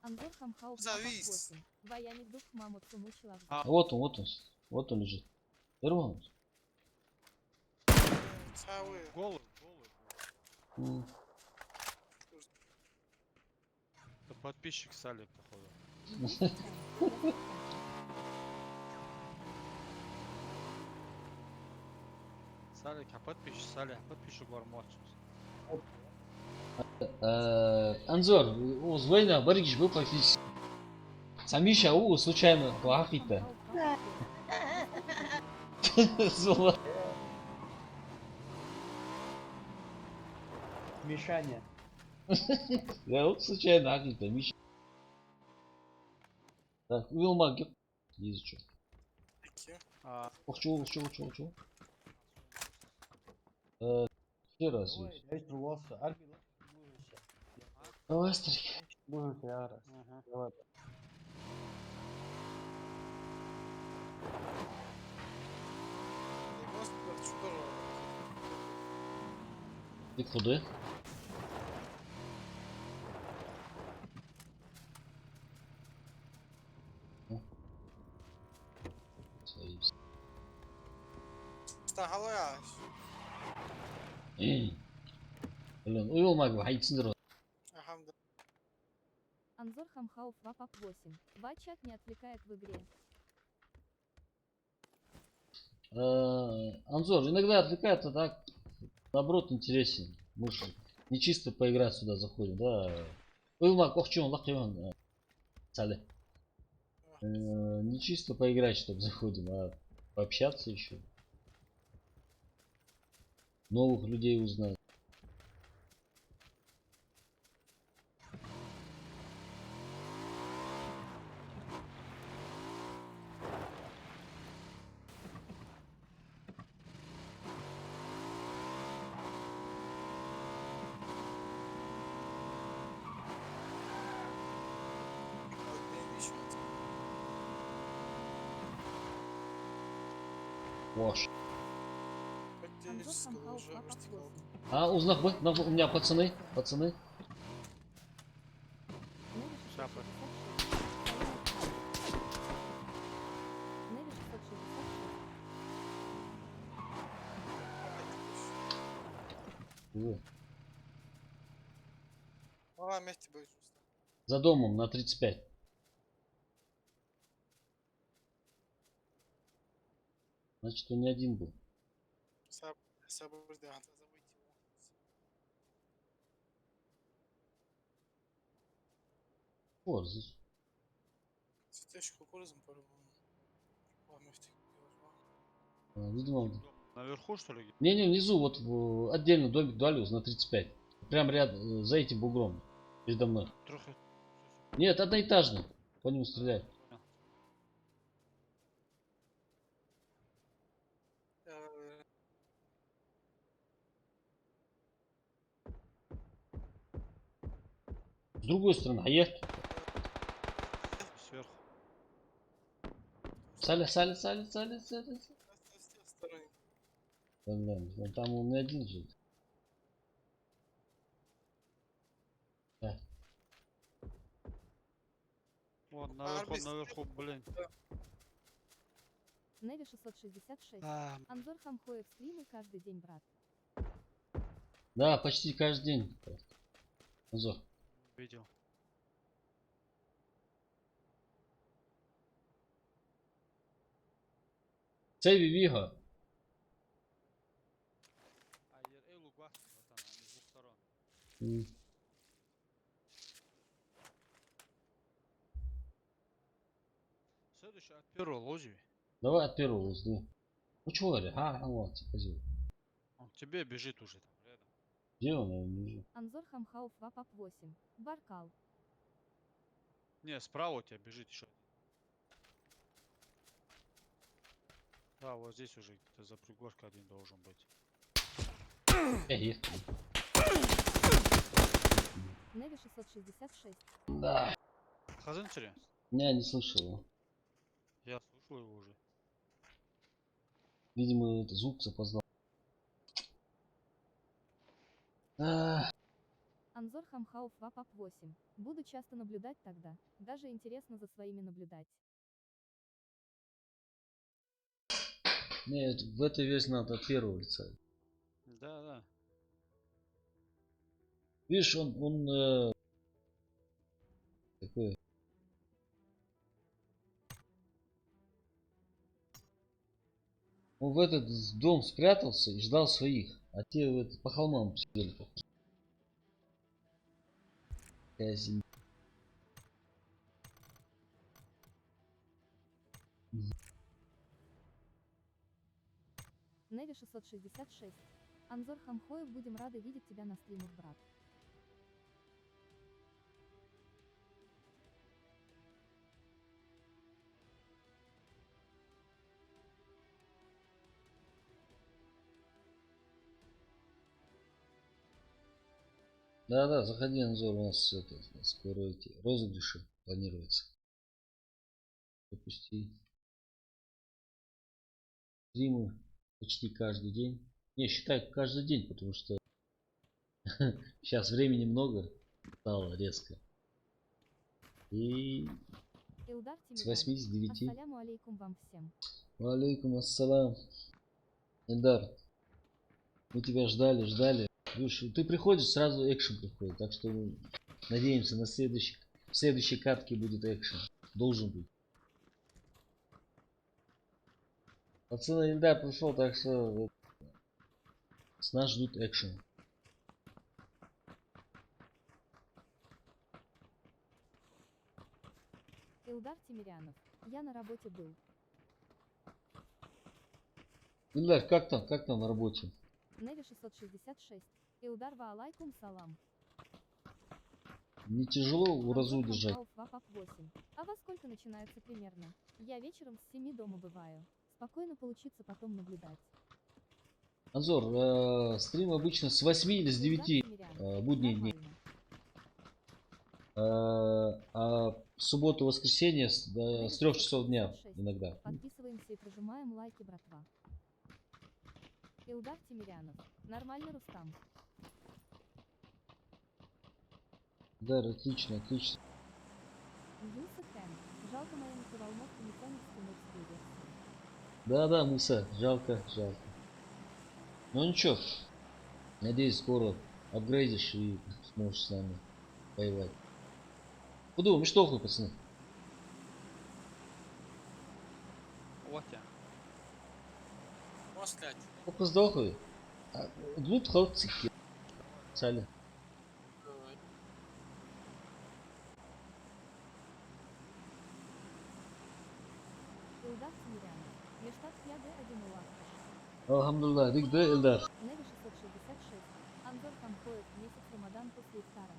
Анзор Хамхауф Вапап Завис. 8. Ваяник дух маму цумучила. А. Вот он лежит. Первый. Цавы. голый. Это подписчик Салик, походу. Салик, а подписчик Вармочус. Анзор, у Звейна Баргиш был практически. Самиша у случайно плохо-то. Мишаня. Я вот случайно ахита, Миша. Так, Уилмак, есть что. А, Чего? Все раз. Ой, я испугался. Арби, слушай. Давай, старик. Слушай, Арас. ага. Давай. Ты куда? Стахалаяш. Блин, Уилмак, хайцындыр. Ахамда. Анзор Хамхауф Вапап 8. Вачат не отвлекает в игре. Анзор, иногда отвлекает, а так, наоборот, интересен. Мы же не чисто поиграть сюда заходим, да. Уилмак, лахчеван, Сале. Не чисто поиграть, чтобы заходим, а пообщаться еще. Новых людей узнать. Вош. Анзор Хамхауф Вапап 8. Узнах бы, у меня пацаны. Неве Шапа. 666. Неве 666. Ага, вместе будет. За домом на 35. Значит, он не один был. Sabır da hata забыть его. Вот здесь. Тяжко кукурузом по-любому. Ладно, в таких делах. Видимо. Наверху, что ли? Не, внизу, вот отдельно домик Дуалиус на 35. Прям рядом, за этим бугром. Передо мной. Трохи. Нет, одноэтажный. По нему стрелять. Понял. Э, С другой стороны, а я... Сверху. Саля. с тех сторон. Блин, ну там он не один же. Да. Вон, Арбиз. наверху, блин. Неви 666. А, Анзор Хамхоев стримы каждый день, брат. Да, почти каждый день. Назор. видел. Цеви Вига. А, эй, лук бах, братан, они с двух сторон. Следующий от первого лози. Давай от первого узды. Ну чего говорю? Вот, позил. Он к тебе бежит уже там рядом. Где он? Я не вижу. Анзор Хамхауф Вапап 8. Баркал. Не, справа у тебя бежит еще один. Да, вот здесь уже где-то за пригоркой один должен быть. Есть. Неви 666. Да. Хазен интересно? Не слышал его. Я слушал его уже. Видимо, это звук запоздал. Анзор Хамхауф Вапап 8. Буду часто наблюдать тогда. Даже интересно за своими наблюдать. Нет, в этой версии надо от первого лица. Да, да. Видишь, он такой. Он в этот дом спрятался и ждал своих. А те по холмам сидели. Такая семья. Неви 666. Анзор Хамхоев, будем рады видеть тебя на стримах, брат. Да, заходи, Анзор, у нас это скоро эти розыгрыши планируется. Запусти стримы почти каждый день. Не, считай каждый день, потому что сейчас времени много стало резко. И Илдар с Тимирянов. 89. Ассаляму алейкум вам всем. Алейкум ассалам. Эльдар, мы тебя ждали. Видишь, ты приходишь, сразу экшен приходит. Так что надеемся, на следующей катке будет экшен. Должен быть. Пацаны, Эльдар пришел, так что с нас ждут экшен. Илдар Тимирянов. Я на работе был. Эльдар, как там на работе? Неви 666. Илдар ва алайкум салам. Не тяжело уразу Анзор держать? Хамхауф Вапап 8. А во сколько начинается примерно? Я вечером с 7 дома бываю. Спокойно получится потом наблюдать. Анзор, стрим обычно с 8 или с 9 будних дней. Нормально. А в субботу, воскресенье с 3 часов дня иногда. Подписываемся и прожимаем лайки, братва. Илдар Тимирянов. Нормально, Рустам. Да, отлично. Юса Хэн. Жалко, моя микроволновка не тянет с кумыкской версии. Да, Муса, жалко. Но ничего. Надеюсь, скоро апгрейдишь и сможешь с нами воевать. Куда вы что, пацаны? Вот я. Москать. Сколько сдохли? Глуп хлопцы. Сали. Илдар Тимирянов. Мештат Яды 1 Улавка. Алхамдулилlah, дик да, Эльдар? Неви 666. Анзор Хамхоев. Месяц Рамадан после ифтара.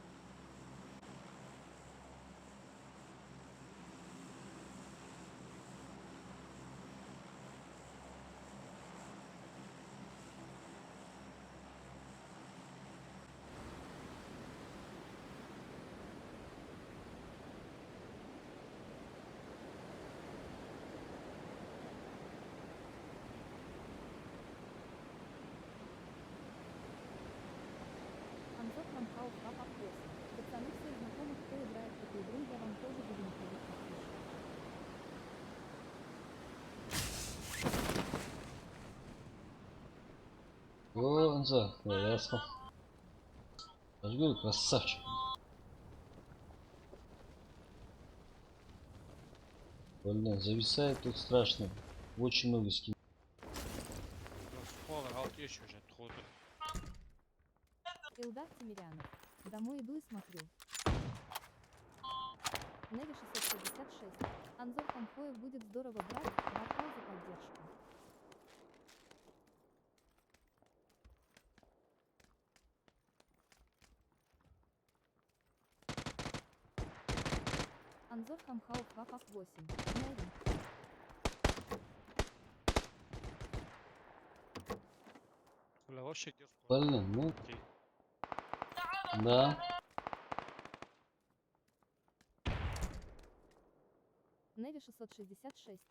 Анзор Хамхаов Папа 8. Пацаны, всех знакомых, кто играет в эту игру, я вам тоже буду находить подписчиков. О, Анзор, да, ясно. Я же говорю, красавчик. Блин, зависает тут страшно. Очень много скин. Скоро алтишь уже отходы. Илдар Тимирянов. Домой иду и смотрю. Неви 666. Анзор Хамхоев, будет здорово, брат. Братва за поддержку. Анзор Хамхаов Папа 8. Неви. Бля, вообще где скоро? Блин, ну Окей. да. Неви 666.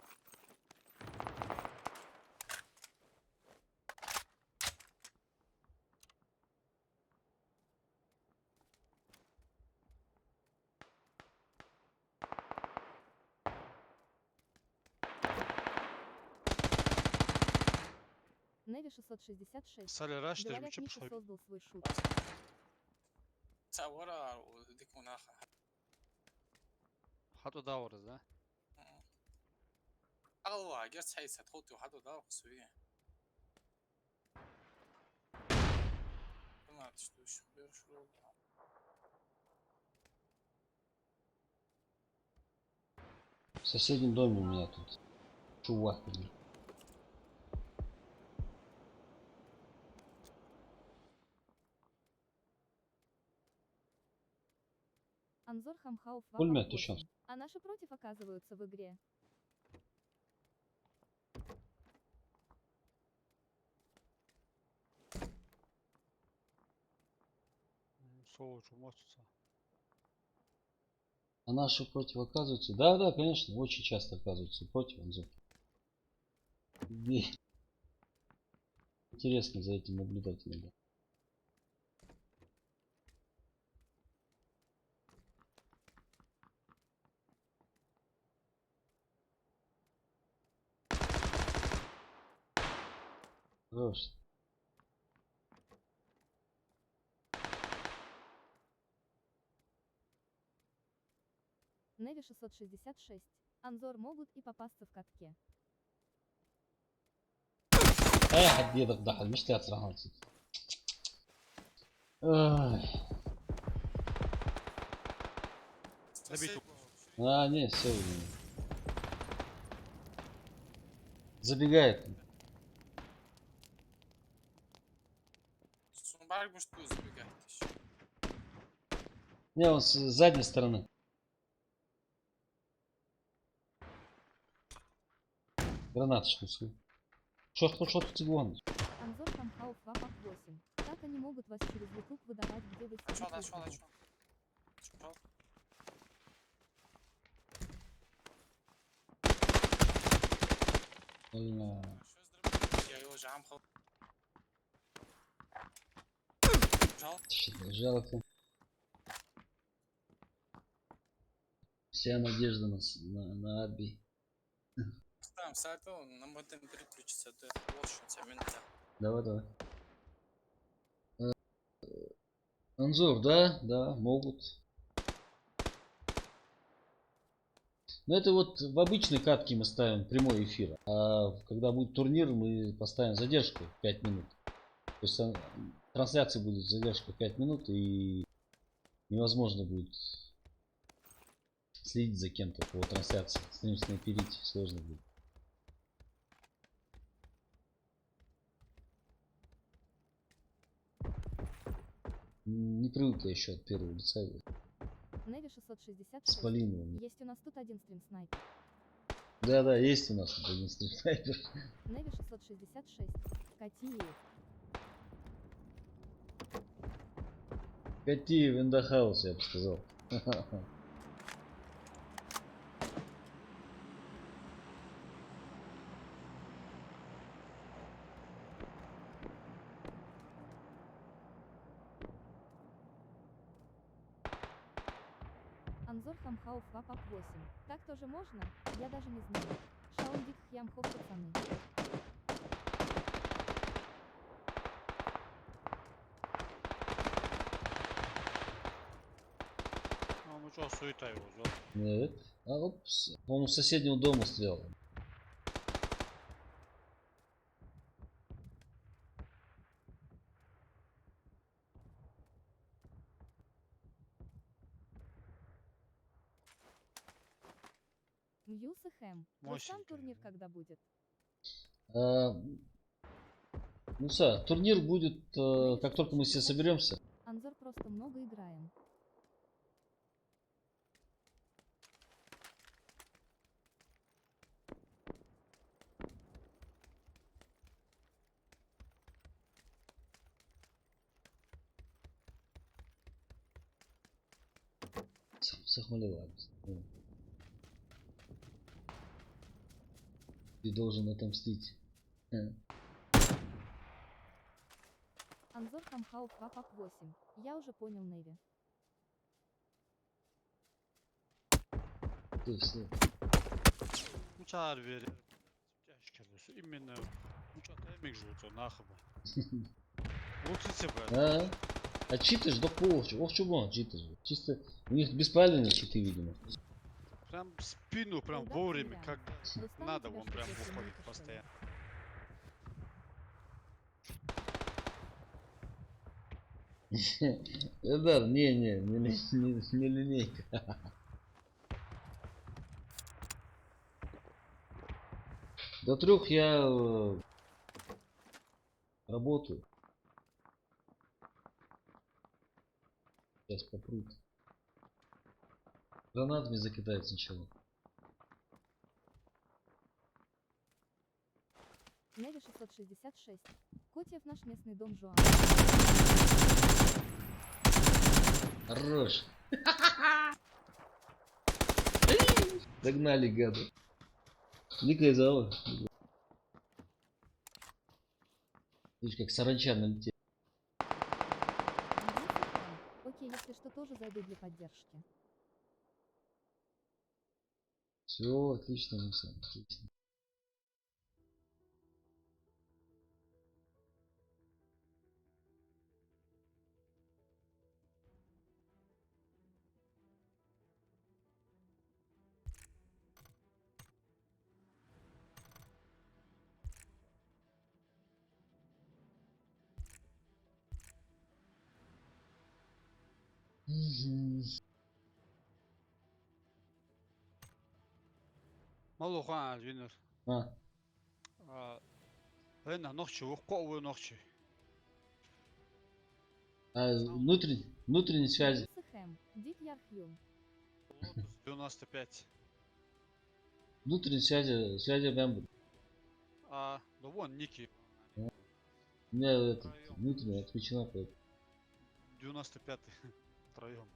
Неви 666. Сали раш, ты Говорят, вообще Миша пошел. создал свой шут. تصورها وديك مناخها. Хату даурыз, да? أغلى جت حيث هتحطي وحده ده قصوية. ما تشتوش بيرشلو. В соседнем доме у меня тут чувак. Блин. Анзор Хамхаов Папа Пулемет 8. еще. А наши против оказываются в игре. Соу, чумоцуца. А наши против оказываются? Да, да, конечно, очень часто оказываются против Анзор. Интересно за этим наблюдать иногда. Хорош. Неви 666. Анзор могут и попасться в катке. اي حد يضرب ضحك مش تاثر Забить. А, не, все. Забегает. Сумбарг может тут забегать еще. Не, он с задней стороны. Гранаточку свою. Шорт цигон. Анзор Хамхаов Папа 8. Как они могут вас через YouTube выдавать, где вы Начал, сидите? начал, и начал. Чё? Я его жамхал. Жал. Жалко. Вся надежда на Арби. Ставим сайту, нам в этом переключится. Это лошадь, минута. Давай. Анзор, да, могут. Но это вот в обычной катке мы ставим прямой эфир. А когда будет турнир, мы поставим задержку 5 минут. То есть трансляции будет задержка 5 минут, и невозможно будет следить за кем-то по трансляции. С ним снайперить сложно будет. Не привык я еще от первого лица Неви с 666. Полиновым. Есть у нас тут один стрим-снайпер. Да, есть у нас тут один снайпер. Неви 666. Катиев. Кати в Индахаус, я бы сказал. Анзор Хамхауф Вапап 8. Так тоже можно? Я даже не знаю. Шаундик Хямхов пацаны. Ну что, суета его, зор. Нет. А вот, по-моему, с соседнего дома стрелял. Мьюз и Хэм. Вот сам Мощненько. турнир когда будет? А, ну все, турнир будет, как только мы все соберемся. Анзор просто много играем. Сахмалева. Ты должен отомстить. Анзор Хамхауф Вапап 8. Я уже понял, Неви. Все. Uçar verir. Yaşkarlısı. Именно. Uçak emek жутся, нахуй. Лучше бы. А читы ж да полчу. Ох, чего читы же. Чисто у них бесправильные читы, видимо. Прям в спину, прям Эльдар вовремя, Тимирян. когда Рустам, надо, у тебя он что, прям просто выходит мулька, что ли? постоянно. Да, не линейка. До 3 я работаю. Сейчас попрут. Гранатами закидают сначала. Неви 666. Котьев наш местный дом Жуан. Хорош. Догнали, гады. Никай зала. Видишь, как саранча налетел. Мьюз и Хэм. Окей, если что, тоже зайду для поддержки. Все, отлично, Муса, отлично. Мало хуан, винер. А, Ена, ночью, ухковую ночью. внутренние связи. Мьюз и Хэм. Дик Ярхюн. Лотус 95. Внутренние связи прям. Да вон, Ники. У меня этот, внутренняя отключена. 95-й. Втроем.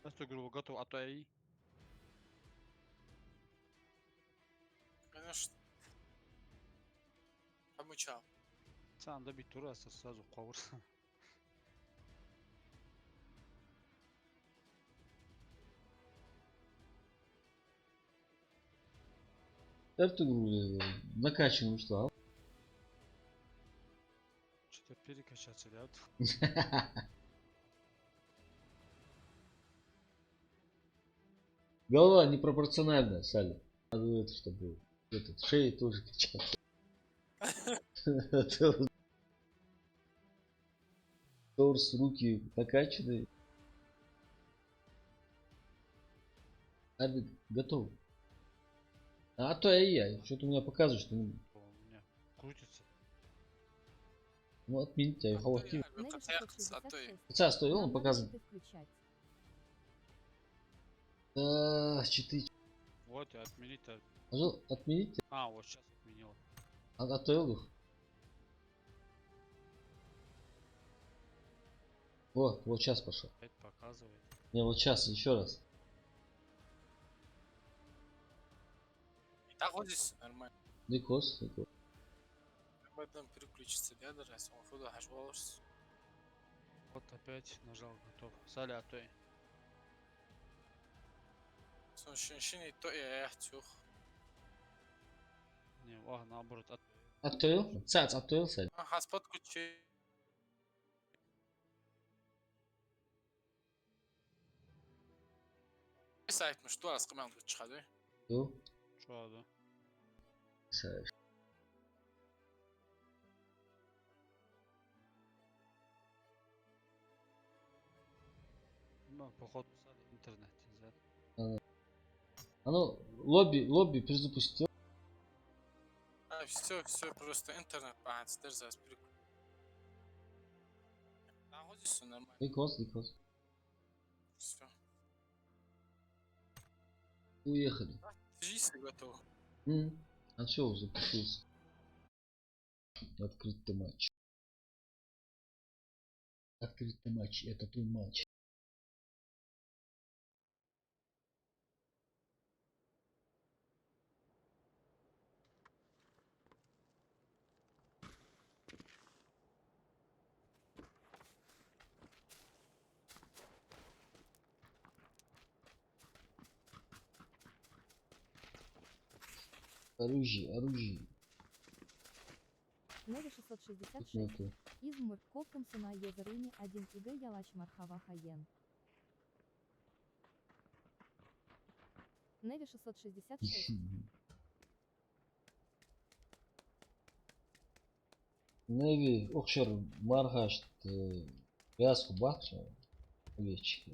Я что говорю, готов, а то я и. Конечно. А мы чё? Сам добить тураса сразу ковырс. Эту накачанную что? Что-то перекачаться, да? Голова непропорциональная, Салли. Надо это, чтобы этот шеи тоже качаться. Торс, руки накачанные. Арбит готов. А то я. Что-то у меня показывает, что У меня крутится. Ну, отмените, я его актив. Неви Катаяк 666. Хотя стоил, Нам он надо показывает. читы включать. Читы. Вот и отменить-то. Отмените. А, вот сейчас отменил. Отвел их. Вот сейчас пошел. Опять показывает. Не, вот сейчас, еще раз. И так вот здесь нормально. Ликос. Об этом переключится, да, раз он фуда хашвалс. Вот опять нажал готов. Салятой. Сон шиншини то я тюх. Не, наоборот, Отвел? Цац, отвел, Сань. Хаспот кучи. Сайт мы что раз команду чхады? Ю. что, да? Саш. Ну, походу, интернет нельзя. Ну, лобби перезапустил. Все, просто интернет пахать, даже за спирк. А вот здесь все нормально. Ликос. Все. Уехали. Жизнь готова. А все, запустился. Открытый матч. Открытый матч. Это твой матч. Оружие. Неви Тут 666. нету. Измыр Ковком Суна Езерыни 1 ИГ Ялач Мархава Хаен. Неви 666. Неви, окшер мархаш, яску бахша. Веч.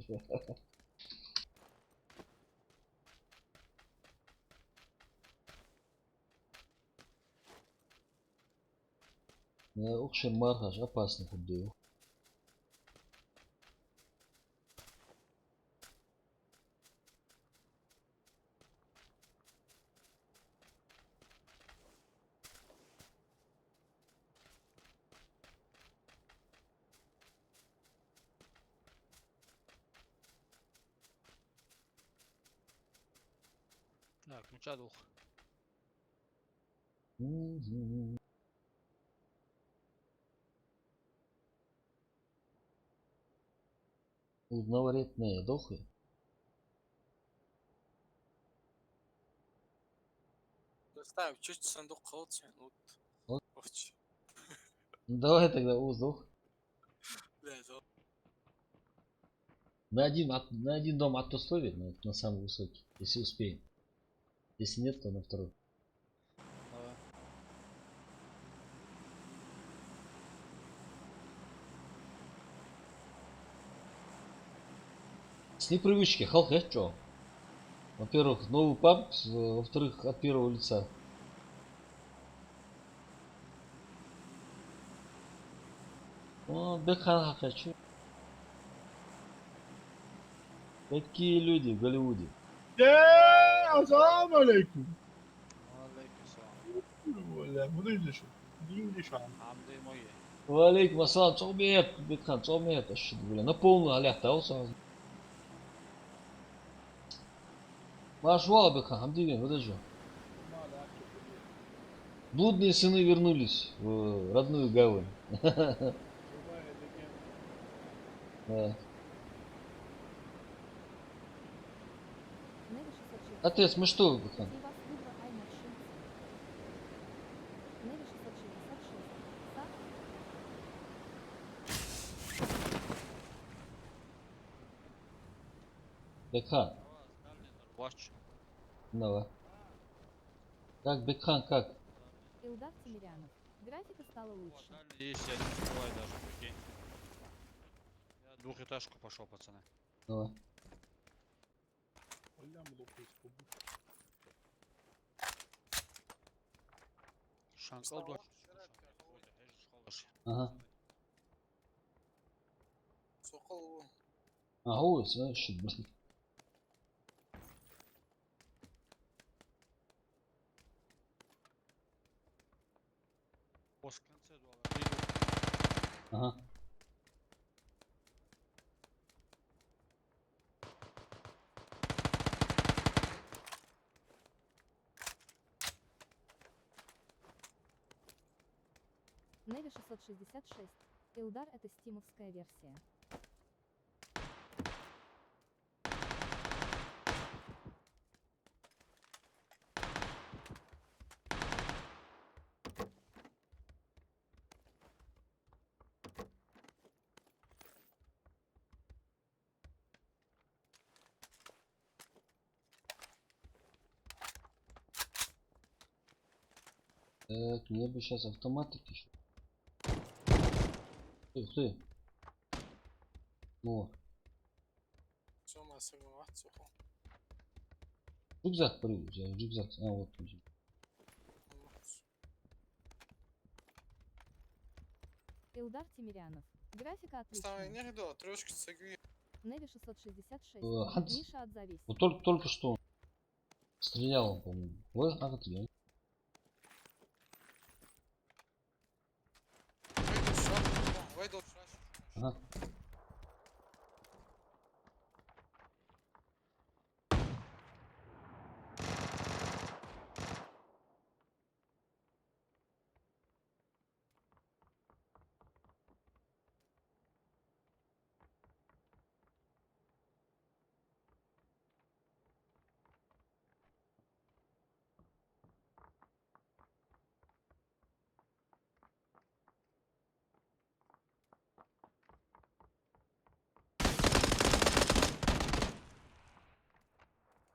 Окшер мархаш опасный худой. Так, ну чадух. Удноваретные дохлый. Ставь чуть сундук холодцы. Вот. Овчи. Ну, давай тогда уздох. Да, да. На один дом автословит, на самый высокий, если успеем. Если нет, то на второй. Давай. С непривычки, халк, что? Во-первых, новый паб, во-вторых, от первого лица. О, Бекхан хочу. Какие люди в Голливуде? Assalamu alaikum. Алейкум Valla bunu düşün. Dinle şu an. Hamdi мои. Валейкум ассалам, цомет, Бекхан, цомет, бля, на полную алях дал сразу. Машвал, Бекхан, хамдивен, выдержу. Блудные сыны вернулись в родную гавань. Да. Неви 666. Отец, мы что, Бекхан? Сей вас выбор Аймер Шильц. Неви 666. Сак. Бекхан, Ваш. давай. Как Бекхан, как? Илдар Тимирянов. Графика стала лучше. Есть, я не успеваю даже, прикинь. Я двухэтажку пошел, пацаны. Давай. Valla mı dokuyorsun? Шанкал дочь. тоже. Ага. Сокол. А, улица, да, щит, блин. После конца дуала. Ага. Неви 666. Илдар это стимовская версия. Так, мне бы сейчас автоматик еще. Ты. О, Сома сагават сокол. рюкзак привез, я рюкзак. А, вот он. Илдар Тимирянов. Графика Ставай отличная. не до, трошки сагви. Неви 666. Ханс, Миша, отзовись. вот только что стрелял, он, по-моему. Вот, а вот я. Вайдол шаш. Вайдол шаш. Ага.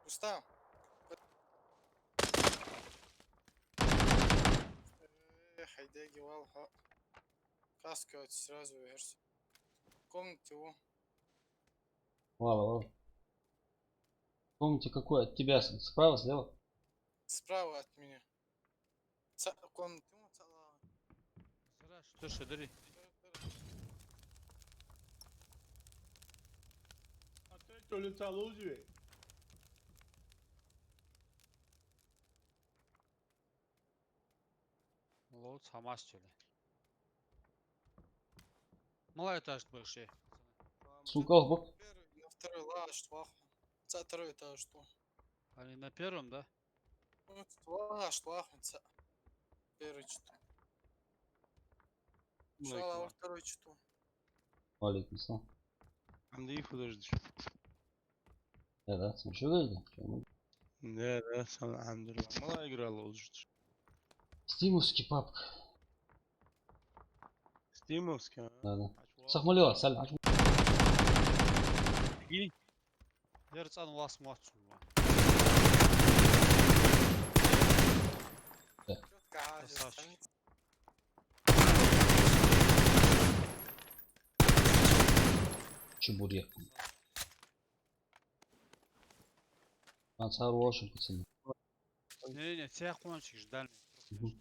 Устал. Хайдеги валха. Каска вот сразу версия. В комнате его. Ладно. Помните, какой от тебя справа, слева? Справа от меня. Комнате ему цала. Сара, что ж, дари. А ты что лица лузиве? Лоуд хамастили. Малый этаж большой. Сука, бок. Первый, на второй лаш, тваху. Второй этаж, что? Они на первом, да? Ну, лаш, тваху, первый что? Шала во второй что? Валик писал. عندي подожди. Да, смотри, да? Да, сам الحمد мало играл уже. Стимовский папка. Стимовский. Да. Сахмалева, саль. Ярцан вас мацу. Четко, Красавчик. Чебурек. А, хороший, пацаны. Не, тебя кончик ждали. Мгм.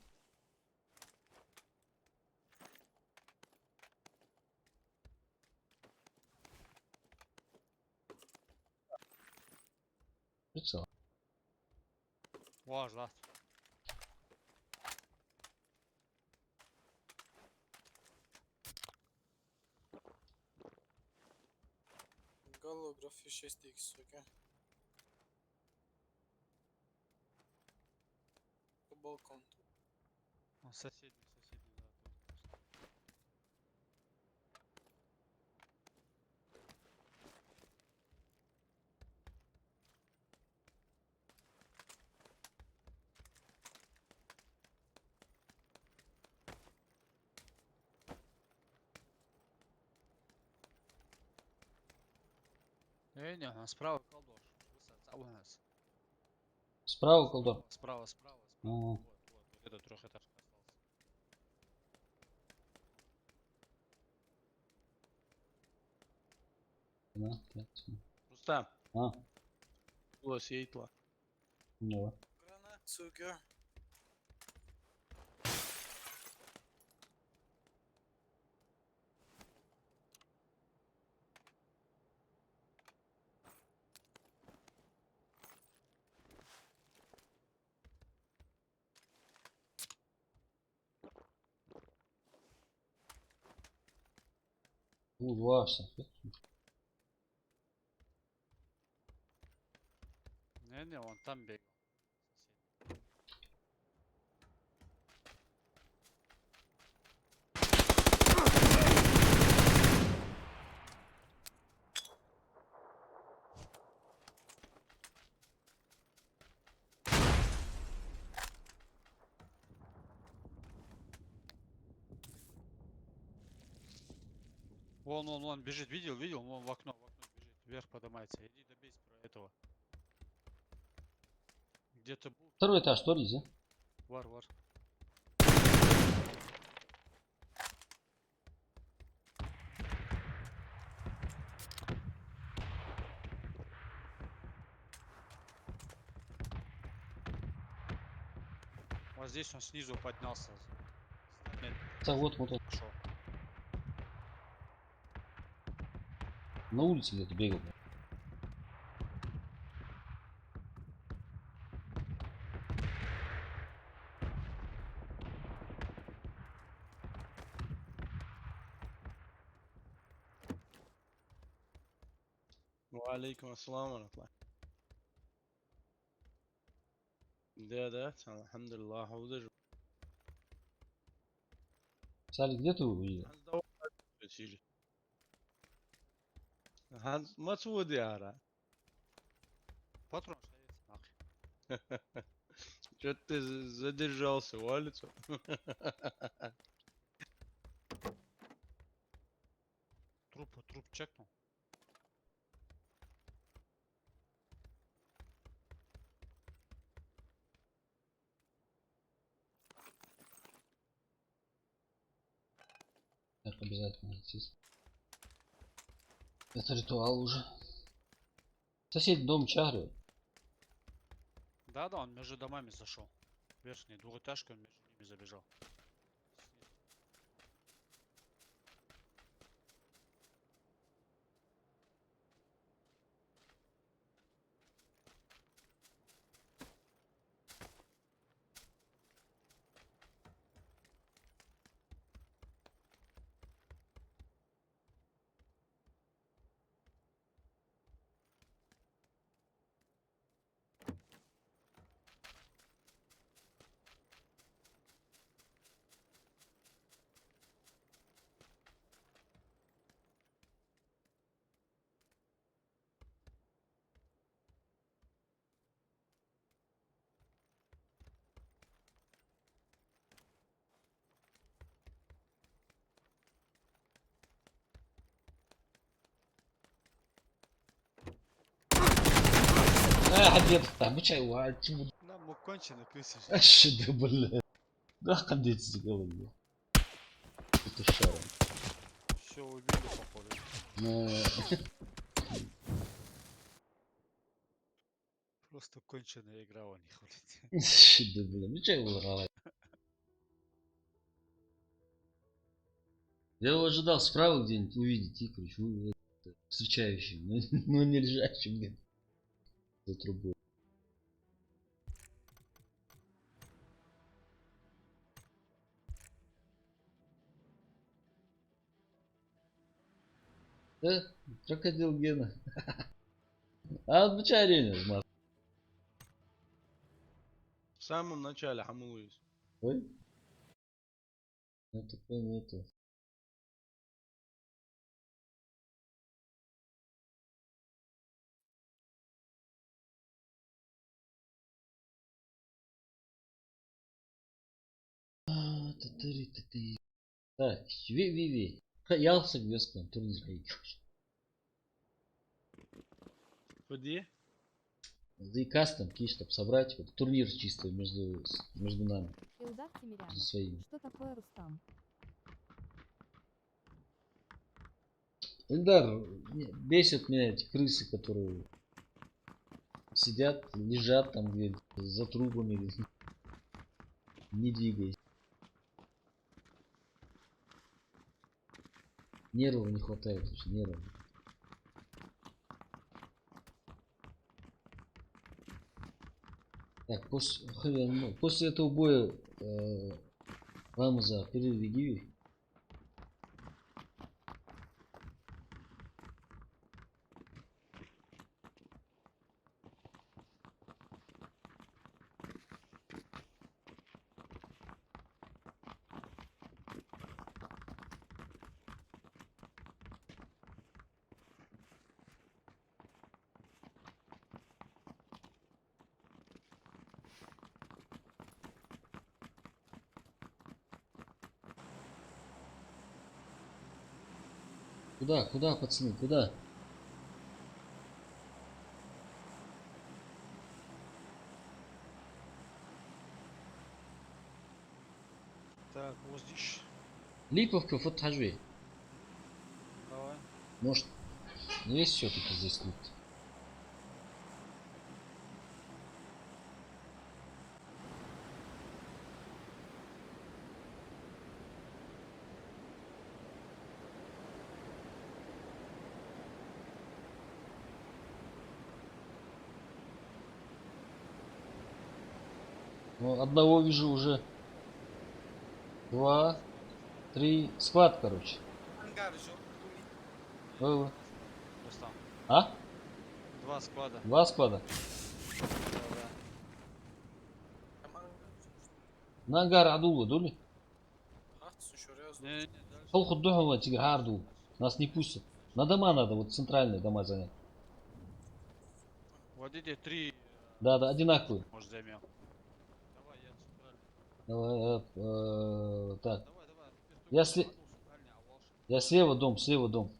Прицел. Важно. Голография 6х, окей. По балкону. Соседний, да. Не, он справа колдош. Высота у нас. Справа колдор. Справа. А. Вот, это трехэтажка остался. Да, пять. Рустам, А, у сейтла. ну. Гранат, сука. Урвався. Не, он там бегал. Вон бежит, видел, вон в окно бежит, вверх поднимается. Иди добейся про этого. Где-то был Второй этаж, что Лиза? вар. Вот здесь он снизу поднялся. Так вот, вот, Пошел. на улице где-то бегал. وعليكم السلام ورحمة الله. Да, الحمد لله حاضر. Салик, где ты увидел? Hans دور بتيجي. Hans ما تودي يا Патрон стоит, нахуй. что ты задержался, валится? Труп чекнул. Так, обязательно идти. Это ритуал уже. Сосед дом чагры. Да, он между домами зашел. Верхний двухэтажка, он между ними забежал. حديت بچاي واجب Да, мог конченый крысы. اشد بالله да حديت زقول это шаром. Все убили, походу. Ну, Просто конченая игра у них, блядь. اشد بالله بچاي والله. Я его ожидал справа где-нибудь увидеть и короче, ну, это, встречающим, но не лежащим где-то за трубой. Крокодил Гена. А вот быча арене в Москве. В самом начале хамуюсь. Ой? Это нету. Так, ви. Ялсак вескан турнир hayır. Ходи. Да и кастом ки, чтобы собрать вот, турнир чисто между нами, Илдар Тимирянов. между своими. Что такое Рустам? Эльдар, бесят меня эти крысы, которые сидят, лежат там где за трубами, не двигаясь. Нервов не хватает, вообще, нервов. Так, после этого боя Рамза переведи. Куда, пацаны, куда? Так, вот здесь. Липовка, Фатхажи. Давай. Может, есть все-таки здесь лифт? Ну, одного вижу уже. 2, 3. Склад, короче. Ангар жоқ. Ой, Рустам. а? 2 склада. 2 склада. Да, да. Там ангар жоқ. На ангар адулы, дули? Ақтысың шөрез. Не, не, дальше. Сол худдухова тигр харду. Нас не пустят. На дома надо, вот центральные дома занять. Вот эти 3, Да, одинаковые. может, займем. Давай, я центральный. Давай, так. Давай, давай. Я Я слева дом, слева дом.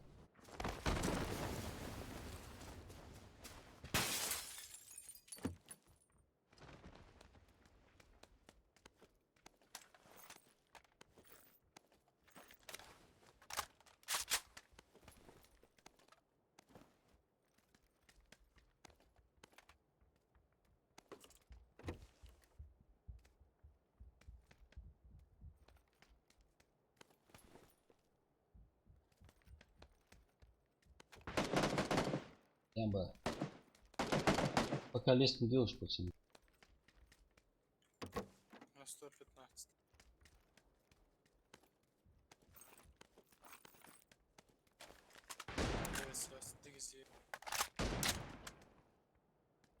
Ямба. Пока лезть не делаешь, пацаны. На 115.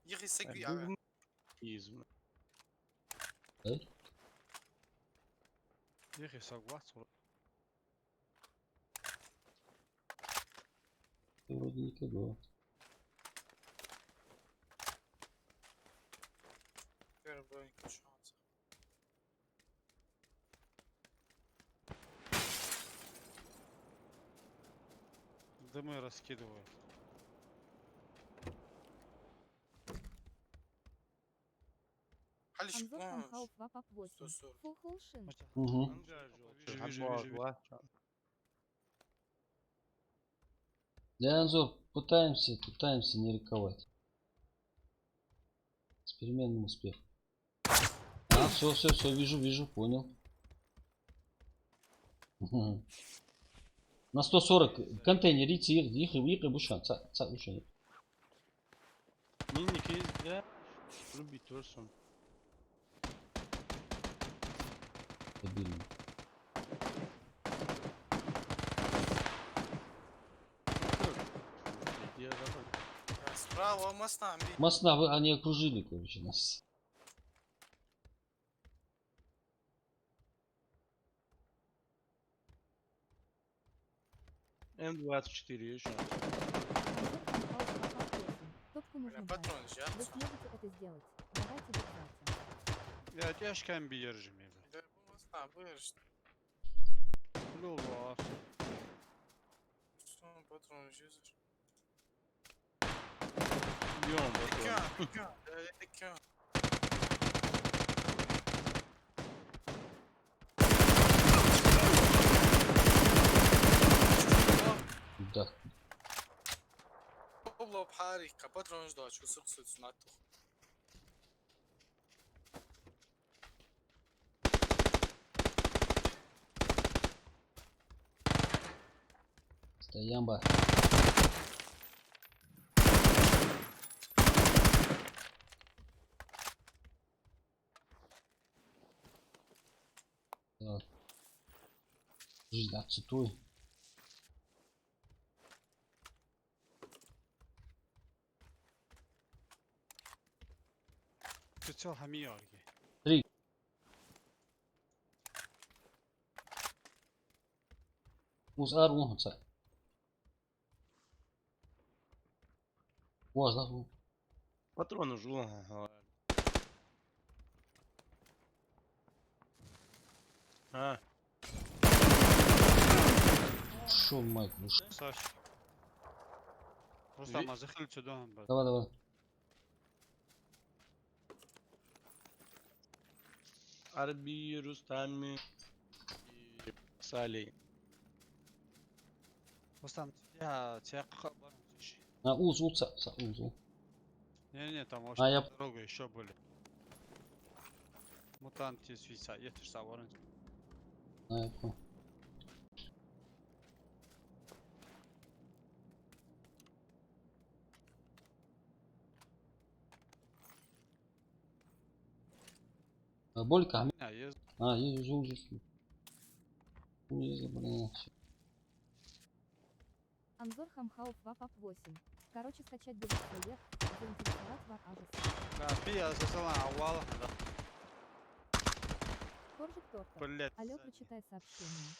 يخي سقي على Изм. Эй? Ехай, согласен. Ты вроде никого. первый бронька шанс. Дымы раскидывают. Халиш Анзор Хамхауф Вапап 8. 140. Full Холшин. Угу. Ангар жоқ. Вижу, вижу, Аббас, вижу, вижу. ла. Дианзо, пытаемся не рисковать. С переменным успехом. А, все, вижу, понял. Мгм. На 140 контейнер их бушан, ца бушан. Минник есть, да? Любит тоже. Дебильный. Я забыл. Справа моста бей. Мосна, они окружили, короче, нас. М24 еще. Анзор Хамхауф Вапап 8. Топку нужно Бля, брать. патрон Вы жят. сможете это сделать. Давайте держаться. Ya yaşken bir yarıcım ya. Да bu mosta buyur. Yol var. Son patron yüzür. Бьем, батон. Dükkan. Dükkan. Да. Oblo bħari ka patron ġdoċ u suqsu t-smattu. Стоямба. Так. Жизнь отцетой. Прицел хамиярги. Узар угнца. Важно. Патроны жула. А, Шо, Майк, ну шо? Красавчик. Рустам, а заходи сюда, брат. Давай, давай. Арби, Рустами и Салей. Рустам, тебя барон слушай. А, уз, уз. Не, там А, вообще я- дорога еще были. Мутант из Виса, если что, ворон. А, я понял. А, Болька, А, есть. есть. Блин. Анзор Хамхауф Вапап 8. Короче, скачать будет проект, заинтересовать вар ажес. Да, пия зазала авала, да. Коржик торта. Блять. Алло, прочитай сообщение.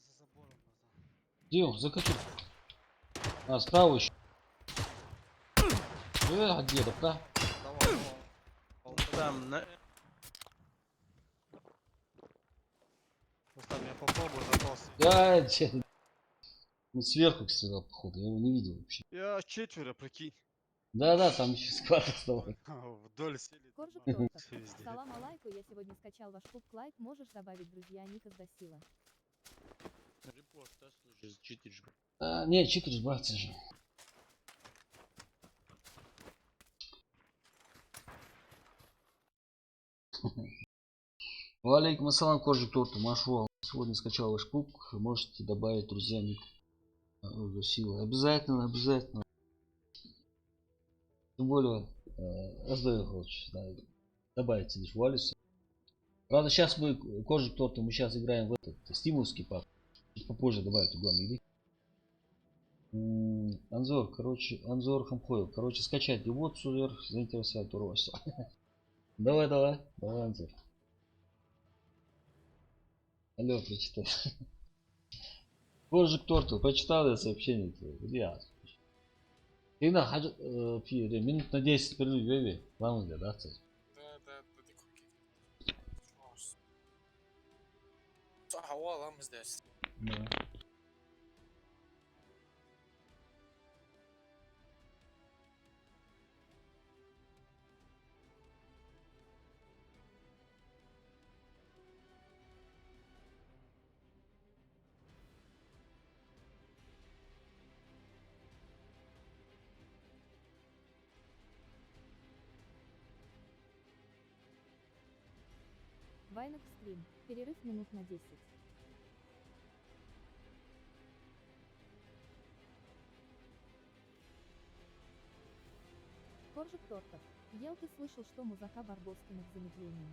За забором назад. Где он? Закатил. А, справа еще. Деда, да? Давай. Там, на... Рустам, я попробую запался. Да, че. Он сверху стрелял, походу, я его не видел вообще. Я четверо, прикинь. Да, там еще склад оставался. Вдоль сели. Коржик там, торта. везде. Салам алайку, я сегодня скачал ваш клуб Клайд, можешь добавить друзья Никас Досила. Репорт, да, слушай, читишь. А, не, читерс, братцы же. Валейкум ассалам, Коржик торта, Машуал. Сегодня скачал ваш клуб, можете добавить друзья ник силы. Обязательно. Тем более, раздаю хочешь, да, добавить лишь Валиса. Правда, сейчас мы, Коржик торта, мы сейчас играем в этот стимульский пак. Чуть попозже добавить углом игры. Анзор Хамхоев. Короче, скачать его сувер, заинтересовать Роса. Давай, Анзор. Алло, прочитай. Коржик торта, прочитал я сообщение твое. Я. Ты на минут на 10 перерыв, вам да, Да, дикуки. Hava alamız dersin. Да. Вайнок стрим. Перерыв минут на 10. Коржик тортов. Ел, ты слышал, что музака Барбоскиных замедлением?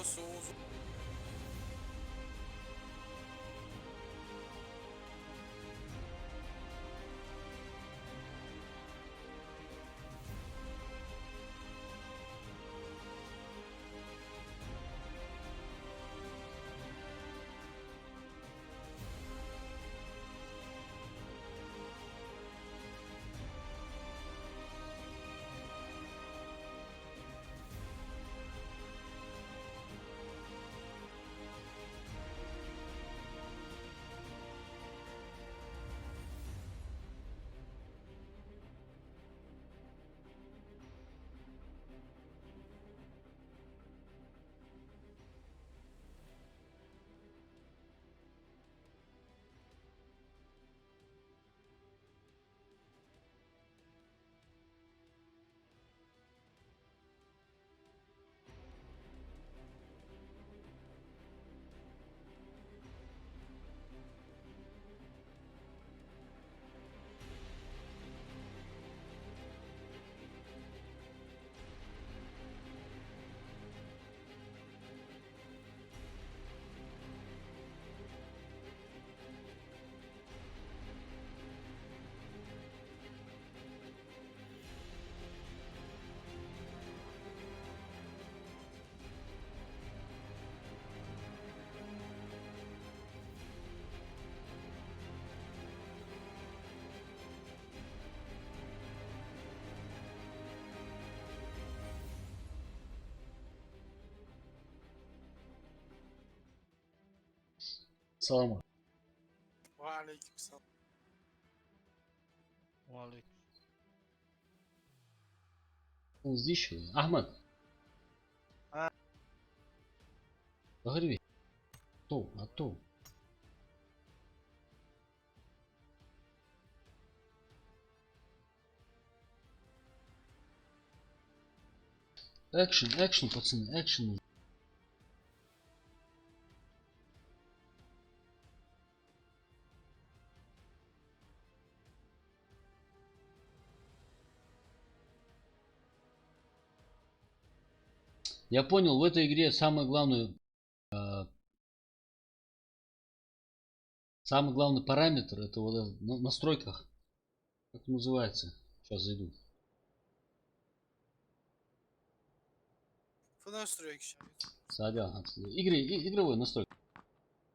соус. Салам. Ва алейкум салам. Уалейкум. Здесь Ахмад. А. Говори. А то. Экшен, пацаны, экшен. Я понял, в этой игре самый главный параметр это вот в настройках. Как называется? Сейчас зайду. В настройки сейчас. Игровой настройка.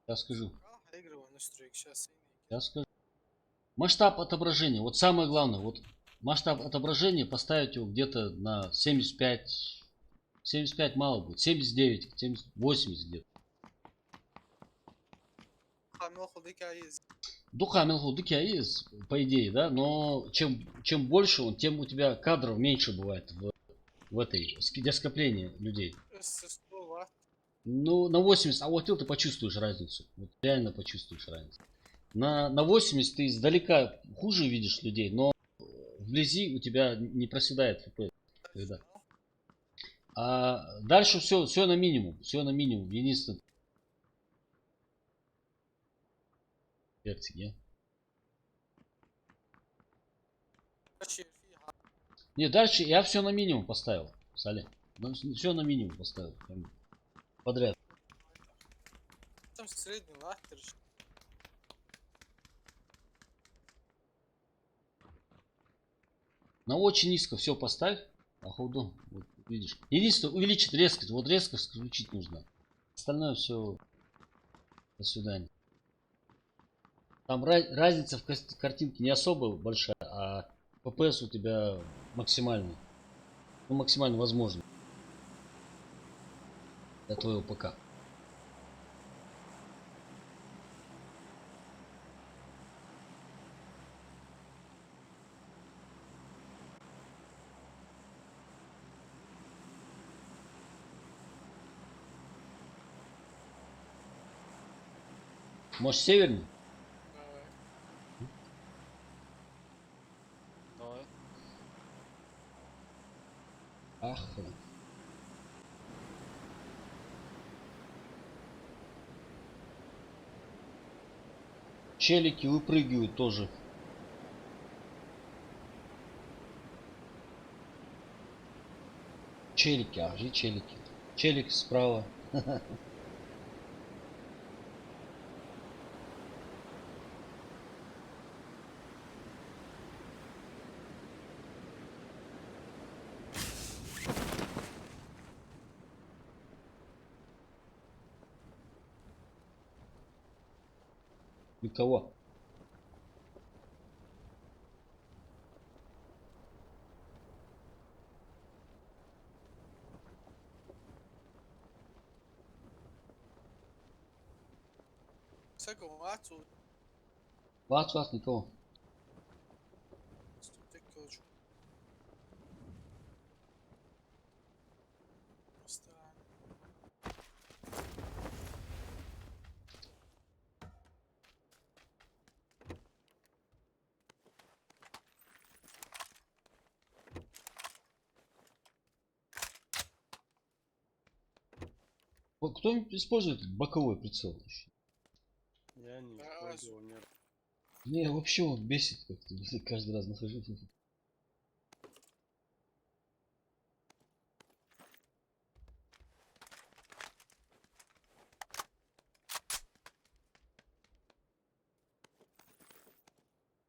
Сейчас скажу. Игровой настройки сейчас. Сейчас скажу. Масштаб отображения. Вот самое главное. Вот масштаб отображения поставить его где-то на 75. 75 мало будет. 79, 70, 80 где-то. Духа Мелхудыки есть, по идее, да, но чем больше он, тем у тебя кадров меньше бывает в этой, где скопление людей. Ну, на 80, а вот ты почувствуешь разницу. Вот реально почувствуешь разницу. На 80 ты издалека хуже видишь людей, но вблизи у тебя не проседает FPS. Когда. А дальше все на минимум. Все на минимум. Единственное. Не, дальше я все на минимум поставил. Сале. Все на минимум поставил. Подряд. Там средний лактер. На очень низко все поставь. Вот, видишь. Единственное, увеличить резкость. Вот резкость включить нужно. Остальное все. До свидания. Там разница в картинке не особо большая, а FPS у тебя максимальный. Ну, максимально возможно. Для твоего ПК. Может, северный? Давай. Ах. Челики выпрыгивают тоже. Челики, аж и челики. Челик справа. Никого. Sakın Vatu. Вас, никого. Tek yolcu. Странно. Вот кто использует боковой прицел? Еще? Я не Да, использовал, нет. Не, вообще он бесит как-то. Каждый раз нахожу.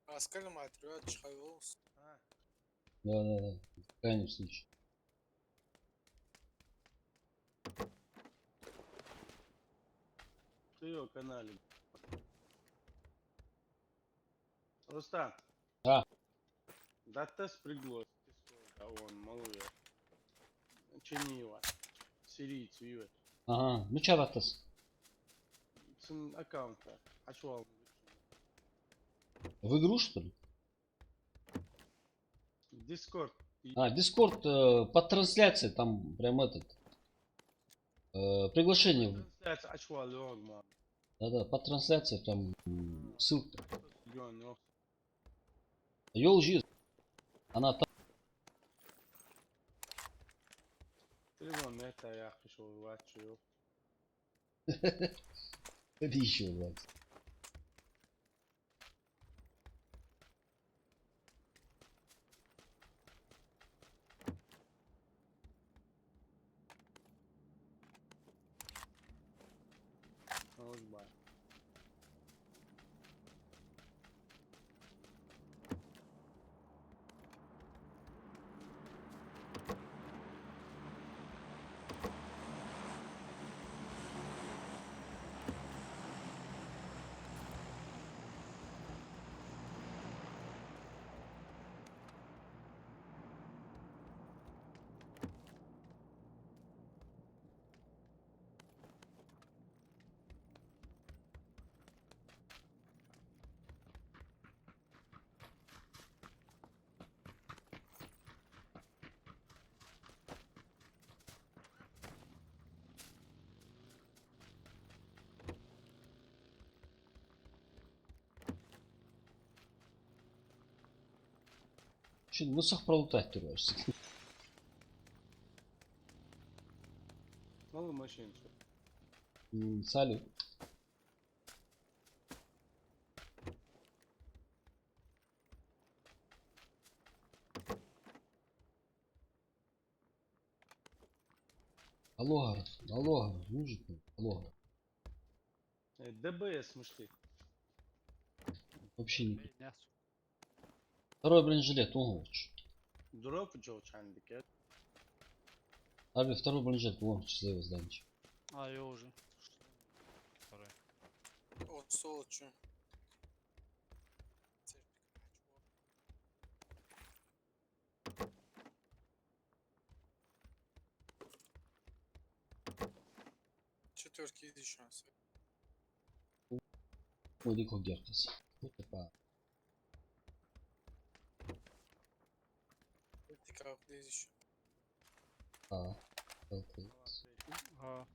Asker material çıkarıyoruz. Да. В крайнем случае. Ты его канале. Рустам. А. Да тест приглас. Да он малый. Чинива. Сирийц, вивер. Ага. Ну чё Ратас? Сын аккаунта. Ачвал. В игру что ли? Дискорд. А, Дискорд по трансляции там прям этот. Приглашение. Трансляция ачвал лёгма. Да, по трансляции там ссылка. Гон, Йол Жиз. Она там. Телефон это я хочу вачу. Это еще раз. Озба. Че, носах пролутать пытаешься. Малый машин. Салют. Алло, мужик, алло. ДБС мышты. Вообще не. Бедняк. Второй бронежилет, он лучше. Дроп Джо Чандикет. Арби, второй бронежилет, вон, счастливый зданчик. А, я уже. Второй. O solcu. Четверки иди шансы. Ой, Дико Гертес. Вот это. Дикав иди еще. А, окей. Ага.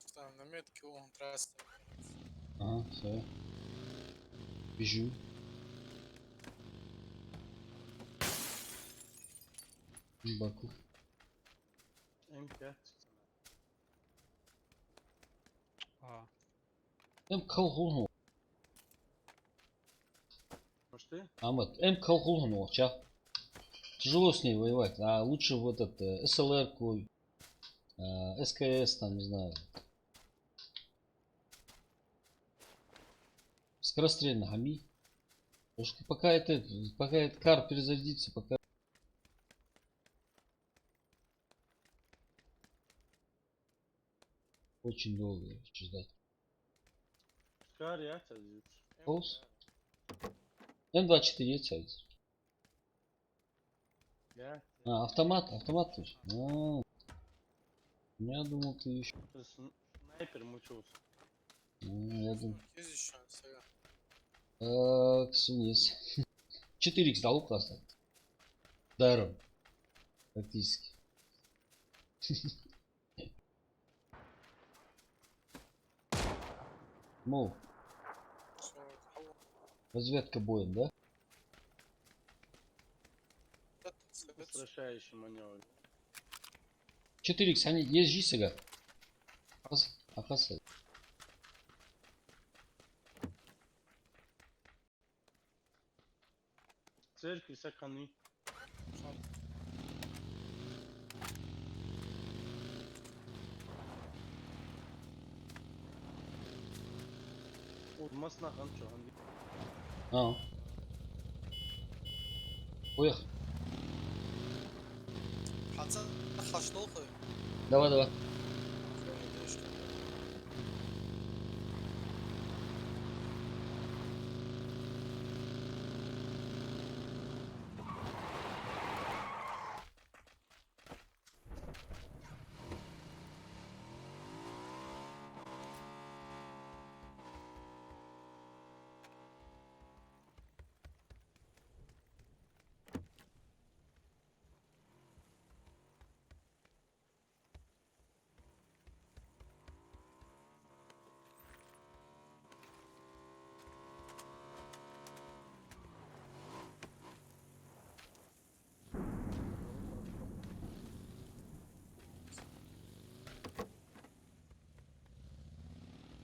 Ставим на метке, он трасса. Ага, все. Бежу. Баку. М5. колхозный. Может ты? Амат, колхозный, ча. Тяжело с ней воевать, а лучше вот этот СЛР-ку, СКС, там, не знаю. Скорострельно гами. Потому что пока этот кар перезарядится, пока... Очень долго еще ждать. Kar ya çözüyor. Olsun. М24 тянется. Ya. Автомат точно. Я думал, ты еще. Снайпер мучился. Я думал. 200 şu an Sega. Так, сунец. 4х дал классно. Даром. Практически. Мол, Sonra hava. разведка боем, да? Устрашающий маневр. 4х, они езжи сега. Ахаса. Церкви саканы. Olmasına kan şu an. Поехали. Hatsa haşlı oku. Давай.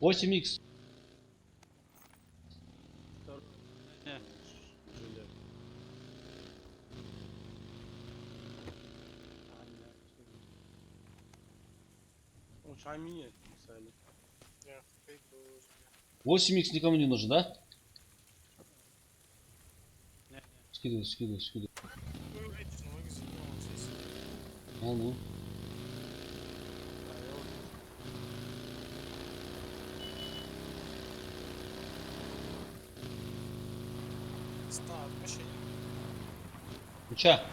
Восемь х. Не. Uçağı mı ye mesela? Ya kayıp olur. 8х никому не нужен, да? Не, не. Скидывай. Böyle için o güzel olmaz. А ну. Start машине. Уча.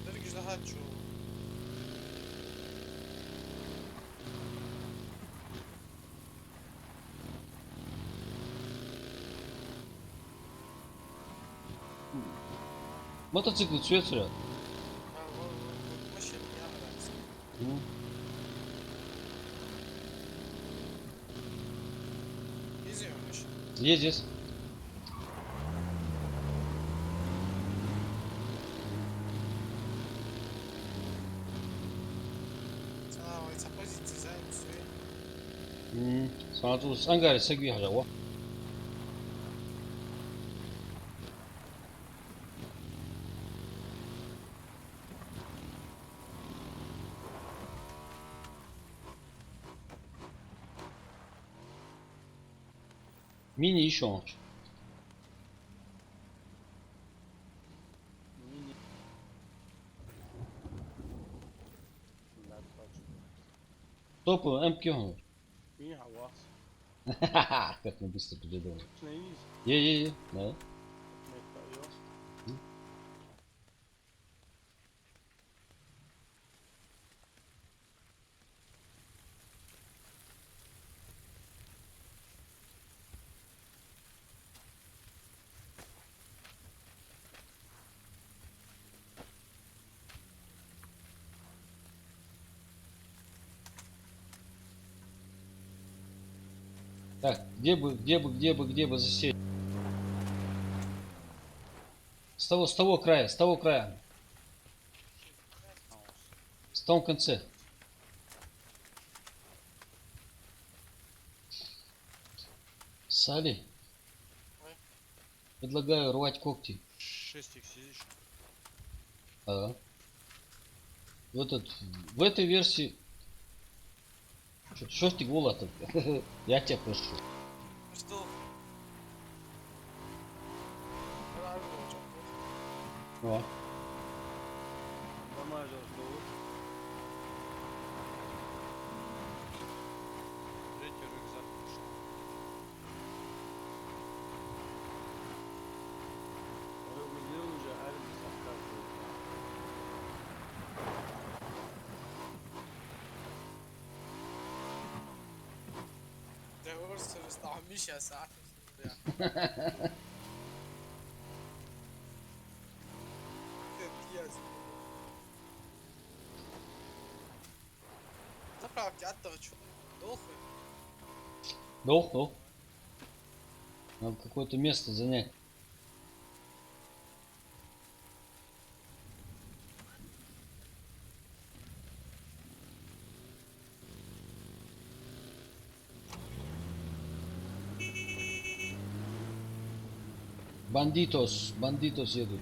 Dedi güzel haç o. Мотоцикл цвет сюда. Ha o машине ya herhalde. Ну. Geziyor машине. Есть здесь. Sana o pozitif zaten suyu. Смотрю, с ангаре сагви хажа. Мини еще ночь. Mini. Bunlar kaç? Топ МК. Mini hava. Как мы быстро придумали. Neyiz? Е, да. Mekta yok. Так, где бы засесть? С того края. В том конце. Сали, Ой. предлагаю рвать когти. 6 х сидишь. Ага. В этой версии... Что ж ты голод-то? Я тебя прошу. Что? Harbi olacak bu. О. Дамажер ждут. Третий рюкзак пошел. Рюкзак уже армию составил. Devor sırası almış ya saat. Ya. Пиздец. Заправки от чё? Дохуй. Долг. Надо какое-то место занять. Бандитос едут.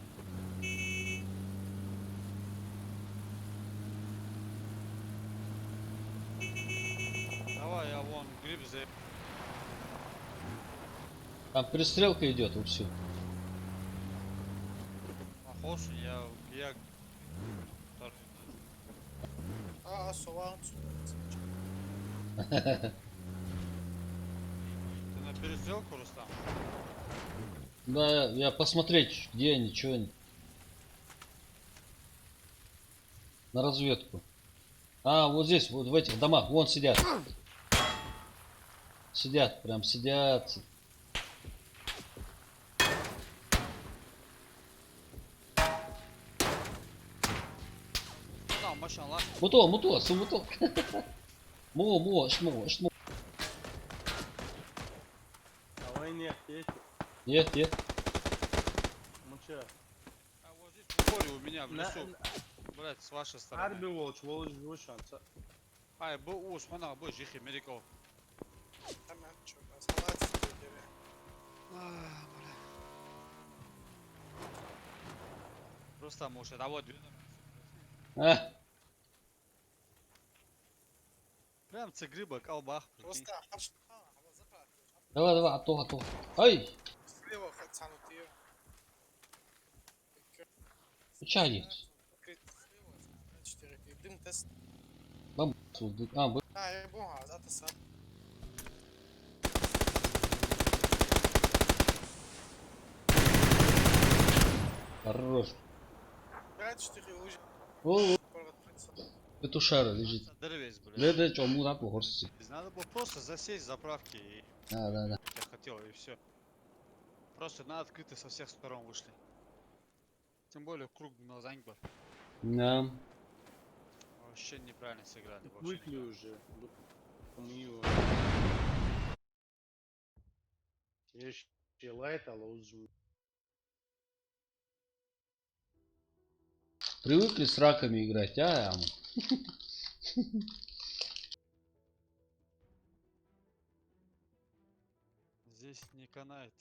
Давай я вон гриб за... Там перестрелка идет вовсю. Похож, я... второй. Soğan su. Ты на перестрелку, Рустам? Да, я посмотреть, где они, что они. На разведку. А, вот здесь, вот в этих домах, вон сидят. Сидят, прям сидят. Ну, машина, Муто, сумуто. Шмо. А вы нет, есть? Нет. Ну чё? А вот здесь в поле у меня в На- лесу. Блять, с вашей стороны. Harbi Волч, Волч Вушанца. Ay bu Osman'a bu jixi Amerika. Hemen çok az. Salat istiyor geri. Просто может, а вот А, прям цигриба колбах. Просто hapş. Ha, hava zapravki. давай, готов. Ай, Слева хоть санутıyor. чай. Крит слева. 4 дым тест. А, Ha, bu ha zaten sağ. хорош. 4 уже. О, Пород принца. петушара лежит. Деревец, блядь. Да, что, мудак, горсти. Надо было просто засесть заправки и Да. как я хотел и все. Просто на открытый со всех сторон вышли. Тем более круг на Заньба. Да. Вообще неправильно сыграли. вообще Выкли неправильно. уже. Умию. Еще лайт, а лоузу. Привыкли с раками играть, а? Здесь не канает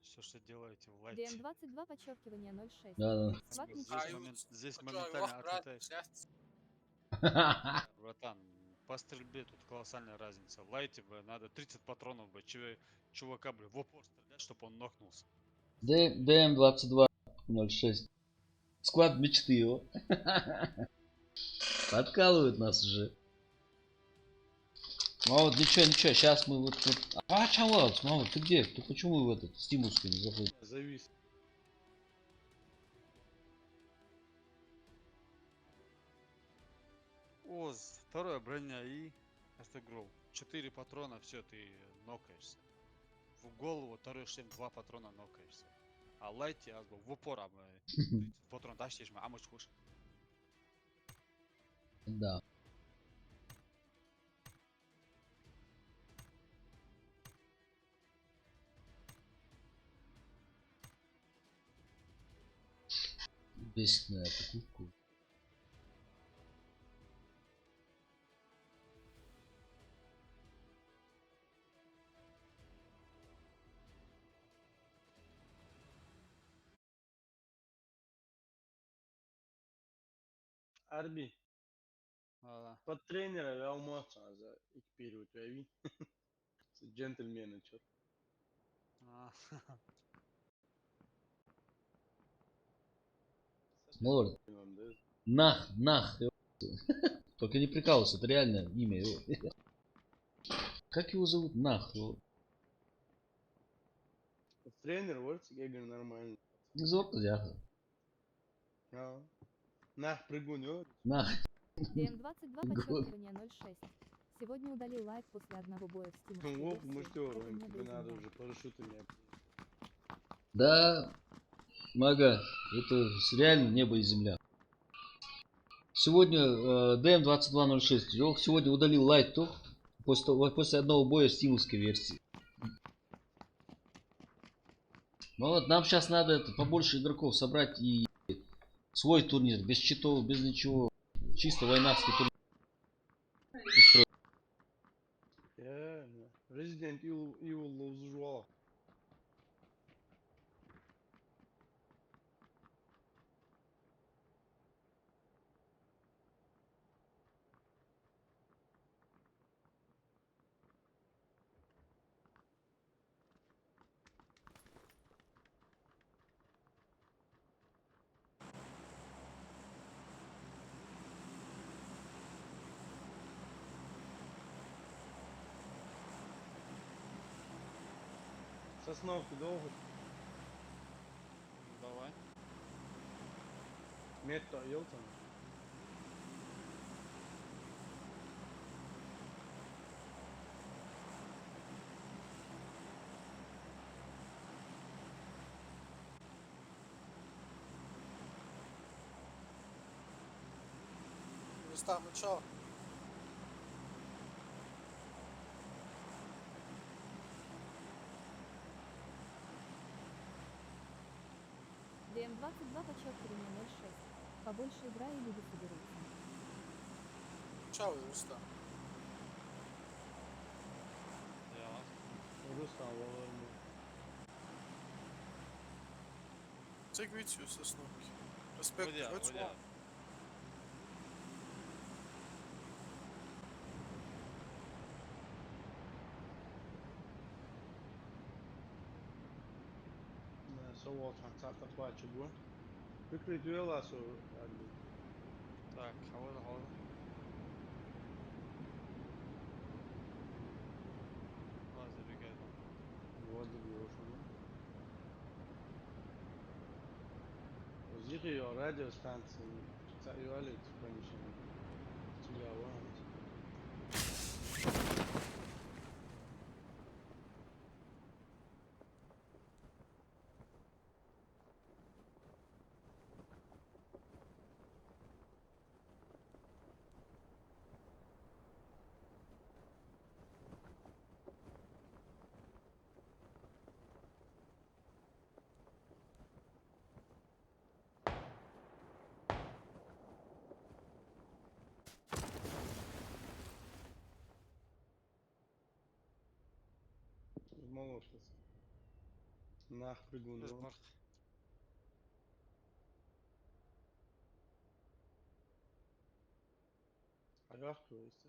все, что делаете в лайте. ДН22 подчеркивание 06. Да. Склад Здесь, мечты. здесь Acayip моментально bak rahat. отлетаешь. Sert. Братан, по стрельбе тут колоссальная разница. В лайте бы надо 30 патронов бы чувака бы в упор стрелять, чтобы он нокнулся. ДМ-22 06. Склад мечты его. Подкалывают нас уже. Ну вот ничего, сейчас мы вот тут... А, чавал, мама, ты где? Ты почему в этот стимуску не заходишь? Завис. Оз, второе броня и автогрол. 4 патрона, все, ты нокаешься. В голову второй шлем 2 патрона нокаешься. А лайте аз в упор 30 патрон тащишь, а муж хуш. Да. Бесная покупку. Арби, Да. под тренера я умоцан за их период, я ви. Джентльмены, чё. А, Может. Вам, да? Нах. Только не прикалывайся, это реальное имя его. Как его зовут? Нах. Под тренер, вот, я говорю, нормально. Зор яха. А. Нах, прыгун, ё. Нах. DM22 Год. подчеркивание 06. Сегодня удалил лайк после одного боя в стимовской Оп, версии. муштер, Это небо тебе и надо земля. уже парашютами. Да, Мага, это реально небо и земля. Сегодня DM2206. Он сегодня удалил лайт только после одного боя в стимовской версии. Ну вот, нам сейчас надо это, побольше игроков собрать и свой турнир, без читов, без ничего. Чисто войнавский турнир устроить. Я, Resident Evil узвал. Сосновки долго. давай. Метка, елтан. Рустам, ну чё? DM22 подчеркивание 06. Побольше играй и люди соберутся. Чё вы, Рустам? Я. Рустам, Валерий. Цик вицю сосновки. Респект, Водя, хоть водя. Совал концерта плачу, бо. Прикрыть дуэла, со, Арби. Так, havada. Hadi bir gel. Вот, брошено. Узири я радиостанции. Цаюали, конечно. Тигавант. Молодец. Нах, прыгун, Biz да. bak. Ага, то есть.